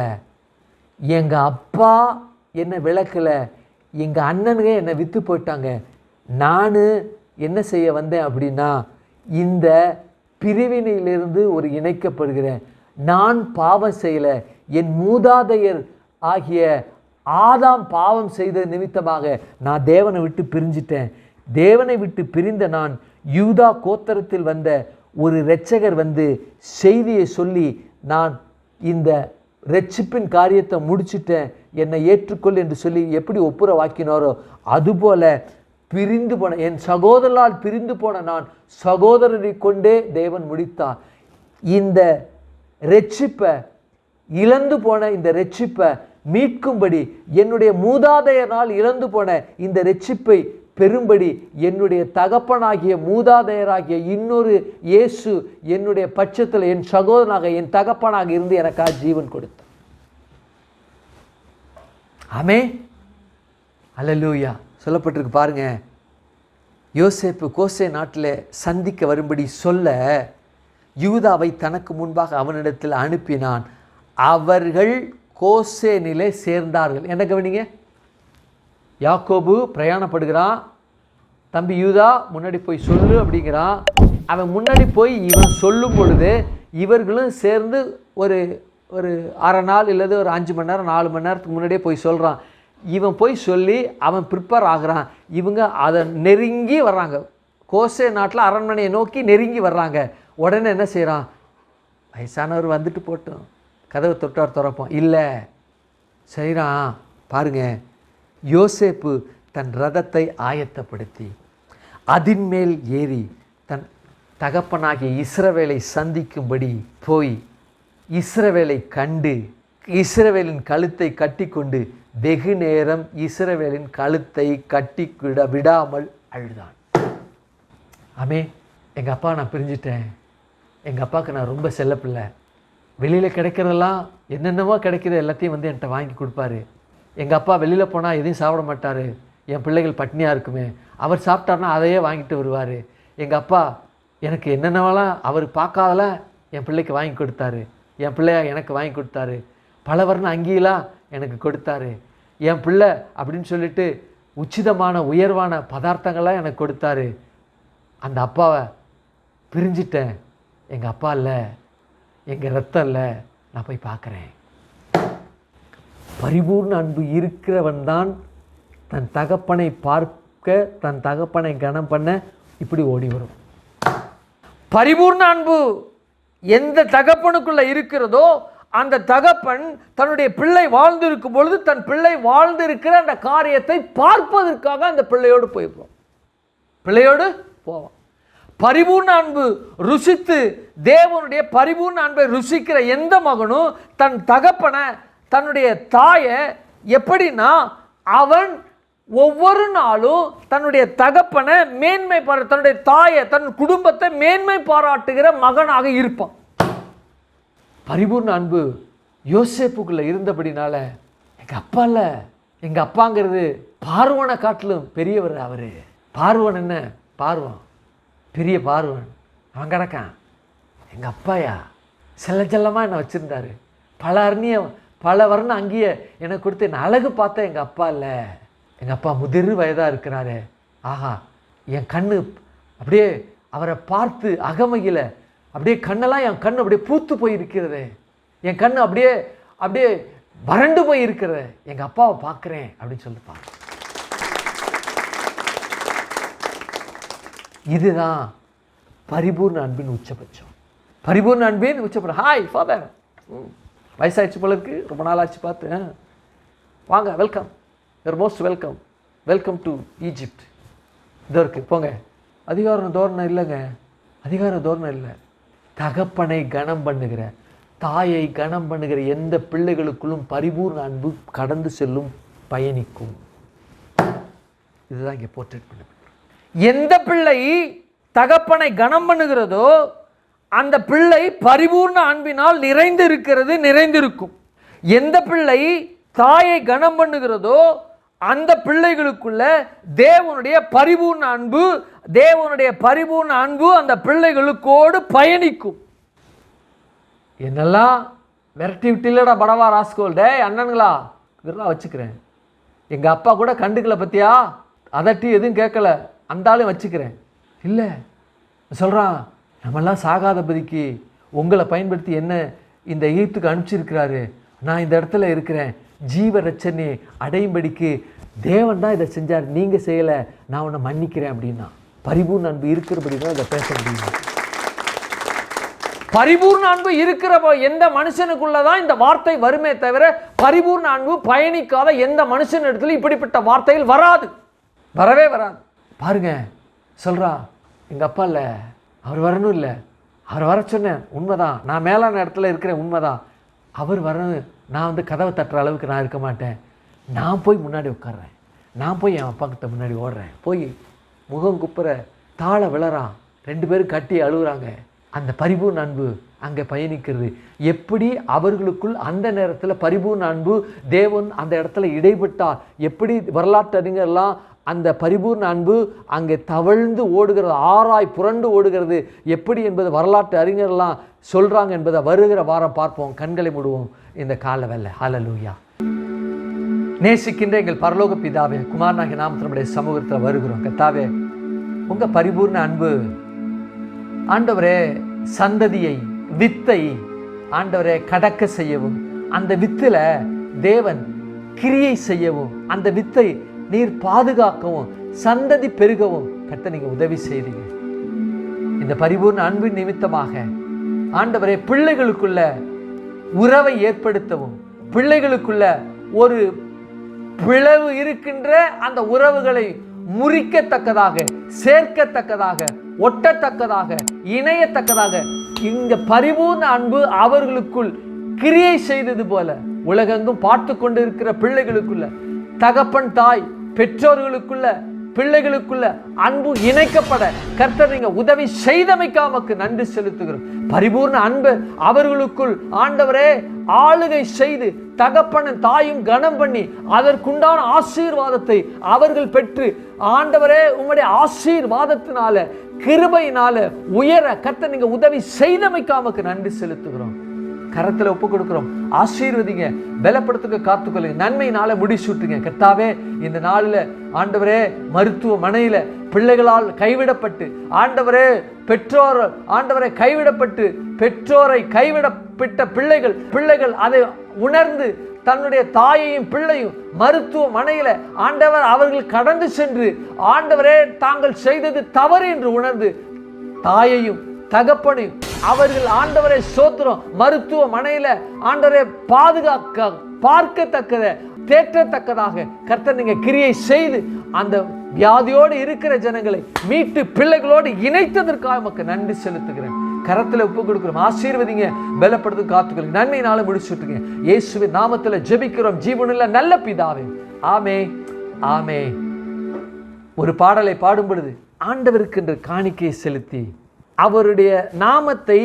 எங்கள் அப்பா என்னை விளக்கலை, எங்கள் அண்ணனுங்க என்னை விற்று போயிட்டாங்க, நான் என்ன செய்ய வந்தேன் அப்படின்னா இந்த பிரிவினையிலிருந்து ஒரு இணைக்கப்படுகிறேன். நான் பாவம் செய்யலை, என் மூதாதையர் ஆகிய ஆதாம் பாவம் செய்த நிமித்தமாக நான் தேவனை விட்டு பிரிஞ்சிட்டேன். தேவனை விட்டு பிரிந்த நான் யூதா கோத்திரத்தில் வந்த ஒரு இரட்சகர் வந்து செய்தியை சொல்லி நான் இந்த இரட்சிப்பின் காரியத்தை முடிச்சுட்டேன், என்னை ஏற்றுக்கொள் என்று சொல்லி எப்படி ஒப்புரவாக்கினாரோ அதுபோல பிரிந்து போன என் சகோதரரால் பிரிந்து போன நான் சகோதரரை கொண்டே தேவன் முடித்தார். இந்த இரட்சிப்பை இழந்து போன இந்த இரட்சிப்பை மீட்கும்படி, என்னுடைய மூதாதையரால் இழந்து போன இந்த இரட்சிப்பை பெரும்படி என்னுடைய தகப்பனாகிய மூதாதையராகிய இன்னொரு இயேசு என்னுடைய பட்சத்தில் என் சகோதரனாக என் தகப்பனாக இருந்து எனக்காக ஜீவன் கொடுத்தார். ஆமென், அல்லேலூயா. சொல்லப்பட்டிருக்கு பாருங்க, யோசேப்பு கோசே நாட்டில் சந்திக்க வரும்படி சொல்ல யூதாவை தனக்கு முன்பாக அவனிடத்தில் அனுப்பினான். அவர்கள் கோசேனிலே சேர்ந்தார்கள். என்ன கவனிங்க, யாக்கோபு பிரயாணப்படுகிறான், தம்பி யூதா முன்னாடி போய் சொல்லு அப்படிங்கிறான். அவன் முன்னாடி போய் இவன் சொல்லும் பொழுது இவர்களும் சேர்ந்து ஒரு ஒரு அரை நாள் இல்லது ஒரு 5 மணி நேரம் 4 மணி நேரத்துக்கு முன்னாடியே போய் சொல்கிறான். இவன் போய் சொல்லி அவன் ப்ரிப்பேர் ஆகிறான். இவங்க அதை நெருங்கி வர்றாங்க, கோசே நாட்டில் அரண்மனையை நோக்கி நெருங்கி வர்றாங்க. உடனே என்ன செய்கிறான், வயசானவர் வந்துட்டு போட்டோம், கதவை தொட்டார் திறப்போம், இல்லை செய்கிறான். பாருங்க, யோசேப்பு தன் ரதத்தை ஆயத்தப்படுத்தி அதின் மேல் ஏறி தன் தகப்பனாகிய இஸ்ரவேலை சந்திக்கும்படி போய் இஸ்ரவேலை கண்டு இஸ்ரவேலின் கழுத்தை கட்டி கொண்டு வெகு நேரம் இஸ்ரவேலின் கழுத்தை கட்டி விடாமல் அழுதான். ஆமே, எங்கள் அப்பா நான் பிரிஞ்சிட்டேன், எங்கள் அப்பாவுக்கு நான் ரொம்ப செல்லப்பில்லை, வெளியில் கிடைக்கிறதெல்லாம் என்னென்னவோ கிடைக்கிற எல்லாத்தையும் வந்து என்கிட்ட வாங்கி கொடுப்பாரு. எங்கள் அப்பா வெளியில் போனால் எதையும் சாப்பிட மாட்டார், என் பிள்ளைகள் பட்னியாக இருக்குமே, அவர் சாப்பிட்டார்னா அதையே வாங்கிட்டு வருவார். எங்கள் அப்பா எனக்கு என்னென்னவெல்லாம் அவர் பார்க்காதெல்லாம் என் பிள்ளைக்கு வாங்கி கொடுத்தாரு, என் பிள்ளையா எனக்கு வாங்கி கொடுத்தாரு, பல வர்ண அங்கியெல்லாம் எனக்கு கொடுத்தாரு, என் பிள்ளை அப்படின்னு சொல்லிட்டு உச்சிதமான உயர்வான பதார்த்தங்கள்லாம் எனக்கு கொடுத்தாரு. அந்த அப்பாவை பிரிஞ்சிட்டேன், எங்கள் அப்பா இல்லை, எங்கள் ரத்தம் இல்லை, நான் போய் பார்க்குறேன். பரிபூர்ண அன்பு இருக்கிறவன் தான் தன் தகப்பனை பார்க்க, தன் தகப்பனை கனம் பண்ண இப்படி ஓடி வரும். பரிபூர்ண அன்பு எந்த தகப்பனுக்குள்ள இருக்கிறதோ அந்த தகப்பன் தன்னுடைய பிள்ளை வாழ்ந்திருக்கும் பொழுது தன் பிள்ளை வாழ்ந்திருக்கிற அந்த காரியத்தை பார்ப்பதற்காக அந்த பிள்ளையோடு போயிருப்போம், பிள்ளையோடு போவான். பரிபூர்ண அன்பு ருசித்து தேவனுடைய பரிபூர்ண அன்பை ருசிக்கிற எந்த மகனும் தன் தகப்பனை தன்னுடைய தாயை எப்படின்னா அவன் ஒவ்வொரு நாளும் தன்னுடைய தகப்பனை மேன்மை தன்னுடைய தாயை தன் குடும்பத்தை மேன்மை பாராட்டுகிற மகனாக இருப்பான். பரிபூர்ண அன்பு யோசேப்புக்குள்ள இருந்தபடினால எங்க அப்பா இல்ல, எங்க அப்பாங்கிறது பார்வனை காட்டிலும் பெரியவர். அவரு பார்வன் என்ன பார்வன், பெரிய பார்வன் அவன் கிடக்கான். எங்க அப்பாயா செல்லமா என்னை வச்சிருந்தாரு, பல அர்ணியம் பல வர்ணம் அங்கேயே எனக்கு கொடுத்து என் அழகு பார்த்தா எங்கள் அப்பா இல்லை, எங்கள் அப்பா முதிர் வயதாக இருக்கிறாரு. ஆஹா, என் கண்ணு அப்படியே அவரை பார்த்து அகமையில் அப்படியே கண்ணெல்லாம் என் கண் அப்படியே பூத்து போயிருக்கிறது, என் கண் அப்படியே அப்படியே வறண்டு போய் இருக்கிறது, எங்கள் அப்பாவை பார்க்குறேன் அப்படின்னு சொல்லிப்பாங்க. இதுதான் பரிபூர்ண அன்பின் உச்சபட்சம். பரிபூர்ண அன்பின் உச்சபட்சம். ஹாய் ஃபாதர், வயசாகிடுச்சு போல இருக்கு, ரொம்ப நாள் ஆச்சு பார்த்து, வாங்க, welcome, you're most welcome, welcome to Egypt. இதோ இருக்கு, போங்க. அதிகாரம் தோரணை இல்லைங்க, அதிகார தோரணை இல்லை. தகப்பனை கனம் பண்ணுகிற, தாயை கனம் பண்ணுகிற எந்த பிள்ளைகளுக்குள்ளும் பரிபூர்ண அன்பு கடந்து செல்லும், பயணிக்கும். இதுதான் இங்கே போர்ட்ரேட் பண்ண. எந்த பிள்ளை தகப்பனை கனம் பண்ணுகிறதோ அந்த பிள்ளை பரிபூர்ண அன்பினால் நிறைந்து இருக்கிறது, நிறைந்திருக்கும். எந்த பிள்ளை தாயை கனம் பண்ணுகிறதோ அந்த பிள்ளைகளுக்குள்ள தேவனுடைய பரிபூர்ண அன்பு, தேவனுடைய பரிபூர்ண அன்பு அந்த பிள்ளைகளுக்கோடு பயணிக்கும். என்னெல்லாம் விரட்டி விட்டில்லடா படவா ராஸ்கோல், டே அண்ணனுங்களா இதெல்லாம் வச்சுக்கிறேன். எங்கள் அப்பா கூட கண்டுக்கல பத்தியா, அதட்டி எதுவும் கேட்கல, அந்த ஆளும் வச்சுக்கிறேன். இல்லை சொல்கிறான், நம்மெல்லாம் சாகாதபதிக்கு உங்களை பயன்படுத்தி என்ன இந்த எகிப்துக்கு அனுப்பிச்சிருக்கிறாரு, நான் இந்த இடத்துல இருக்கிறேன், ஜீவ ரட்சனை அடையும்படிக்கு தேவன் தான் இதை செஞ்சார், நீங்கள் செய்யலை, நான் உன்னை மன்னிக்கிறேன் அப்படின்னா. பரிபூர்ண அன்பு இருக்கிறபடி தான் இதை பேச முடியும். பரிபூர்ண அன்பு இருக்கிற எந்த மனுஷனுக்குள்ளதான் இந்த வார்த்தை வருமே தவிர பரிபூர்ண அன்பு பயணிக்காத எந்த மனுஷன் இடத்துல இப்படிப்பட்ட வார்த்தைகள் வராது, வரவே வராது. பாருங்க, சொல்றா எங்க அப்பா இல்லை, அவர் வரணும், இல்லை அவர் வர சொன்னேன், உண்மைதான், நான் மேலான இடத்துல இருக்கிறேன், உண்மைதான், அவர் வரணும், நான் வந்து கதவை தட்டுற அளவுக்கு நான் இருக்க மாட்டேன், நான் போய் முன்னாடி உட்கார்றேன், நான் போய் என் அப்பா கிட்ட முன்னாடி ஓடுறேன், போய் முகம் குப்புற தாழ விழறான், ரெண்டு பேரும் கட்டி அழுகுறாங்க. அந்த பரிபூர்ண அன்பு அங்கே பயணிக்கிறது. எப்படி அவர்களுக்குள் அந்த நேரத்தில் பரிபூர்ண அன்பு தேவன் அந்த இடத்துல இடைப்பட்டார், எப்படி வரலாற்று அறிஞர்லாம் அந்த பரிபூர்ண அன்பு அங்கே தவழ்ந்து ஓடுகிறது, ஆராய் புரண்டு ஓடுகிறது எப்படி என்பது வரலாற்று அறிஞர்லாம் சொல்கிறாங்க என்பதை வருகிற வாரம் பார்ப்போம். கண்களை மூடுவோம் இந்த கால வேலை. ஹல்லேலூயா. நேசிக்கின்ற எங்கள் பரலோக பிதாவே, குமாரனாகிய நாமத்தினுடைய சமூகத்தில் வருகிறோம். கர்த்தாவே, உங்கள் பரிபூர்ண அன்பு ஆண்டவரே சந்ததியை, வித்தை ஆண்டவரே கடக்க செய்யவும், அந்த வித்துல தேவன் கிரியை செய்யவும், அந்த வித்தை நீர் பாதுகாக்கவும், சந்ததி பெருகவும் கர்த்தர் நீங்க உதவி செய்தீங்க. இந்த பரிபூர்ண அன்பின் நிமித்தமாக ஆண்டவரே பிள்ளைகளுக்குள்ள உறவை ஏற்படுத்தவும், பிள்ளைகளுக்குள்ள ஒரு பிளவு இருக்கின்ற அந்த உறவுகளை முறிக்கத்தக்கதாக, சேர்க்கத்தக்கதாக, ஒட்டத்தக்கதாக, இணையத்தக்கதாக இந்த பரிபூர்ண அன்பு அவர்களுக்குள் கிரியை செய்தது போல உலகெங்கும் பார்த்து கொண்டு இருக்கிற பிள்ளைகளுக்குள்ள, தகப்பன் தாய் பெற்றோர்களுக்குள்ள, பிள்ளைகளுக்குள்ள அன்பு இணைக்கப்பட கர்த்தர் நீங்க உதவி செய்தமைக்காமக்கு நன்றி செலுத்துகிறோம். பரிபூர்ண அன்பு அவர்களுக்குள் ஆண்டவரே ஆளுகை செய்து தகப்பனும் தாயும் கனம் பண்ணி அதற்குண்டான ஆசீர்வாதத்தை அவர்கள் பெற்று ஆண்டவரே உம்முடைய ஆசீர்வாதத்தினால கிருபையினால உயர கர்த்தர் நீங்க உதவி செய்தமைக்காமக்கு நன்றி செலுத்துகிறோம். கரத்தில் ஒப்பு கொடுக்கிறோம். ஆசீர்வதிங்க, பலப்படுத்துங்க, காத்துக்கொள்ளுங்க, நன்மையினால முடிசூட்டுங்க. கர்த்தாவே, இந்த நாளில் ஆண்டவரே மருத்துவமனையில் பிள்ளைகளால் கைவிடப்பட்டு ஆண்டவரே பெற்றோர் ஆண்டவரை கைவிடப்பட்டு பெற்றோரை கைவிடப்பட்ட பிள்ளைகள் அதை உணர்ந்து தன்னுடைய தாயையும் பிள்ளையும் மருத்துவமனையில ஆண்டவர் அவர்கள் கடந்து சென்று ஆண்டவரே தாங்கள் செய்தது தவறு என்று உணர்ந்து தாயையும் தகப்பனையும் அவர்கள் ஆண்டவரை ஸ்தோத்திரம் மருத்துவமனையில ஆண்டவரை பாதுகாக்க பார்க்கத்தக்கத தேற்றத்தக்கதாக கர்த்தர் நீங்க கிரியை செய்து அந்த வியாதியோடு இருக்கிற ஜனங்களை மீட்டு பிள்ளைகளோடு இணைத்ததற்காக நமக்கு நன்றி செலுத்துகிறேன். கரத்தில் ஒப்பு கொடுக்கிறோம். ஆசீர்வதிங்க, பலப்படுத்து, காத்துக்கொள்ளுங்க. நன்மையினால முடிச்சுட்டுங்க. இயேசுவின் நாமத்தில் ஜெபிக்கிறோம் ஜீவனுள்ள நல்ல பிதாவே. ஆமே ஆமே. ஒரு பாடலை பாடும் பொழுது ஆண்டவருக்கு என்று காணிக்கை செலுத்தி அவருடைய நாமத்தை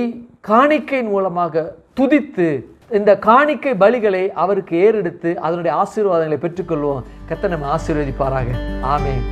காணிக்கையின் மூலமாக துதித்து இந்த காணிக்கை பலிகளை அவருக்கு ஏறெடுத்து அதனுடைய ஆசீர்வாதங்களை பெற்றுக்கொள்வோம். கர்த்தர் நம்மை ஆசீர்வதிப்பாராக. ஆமென்.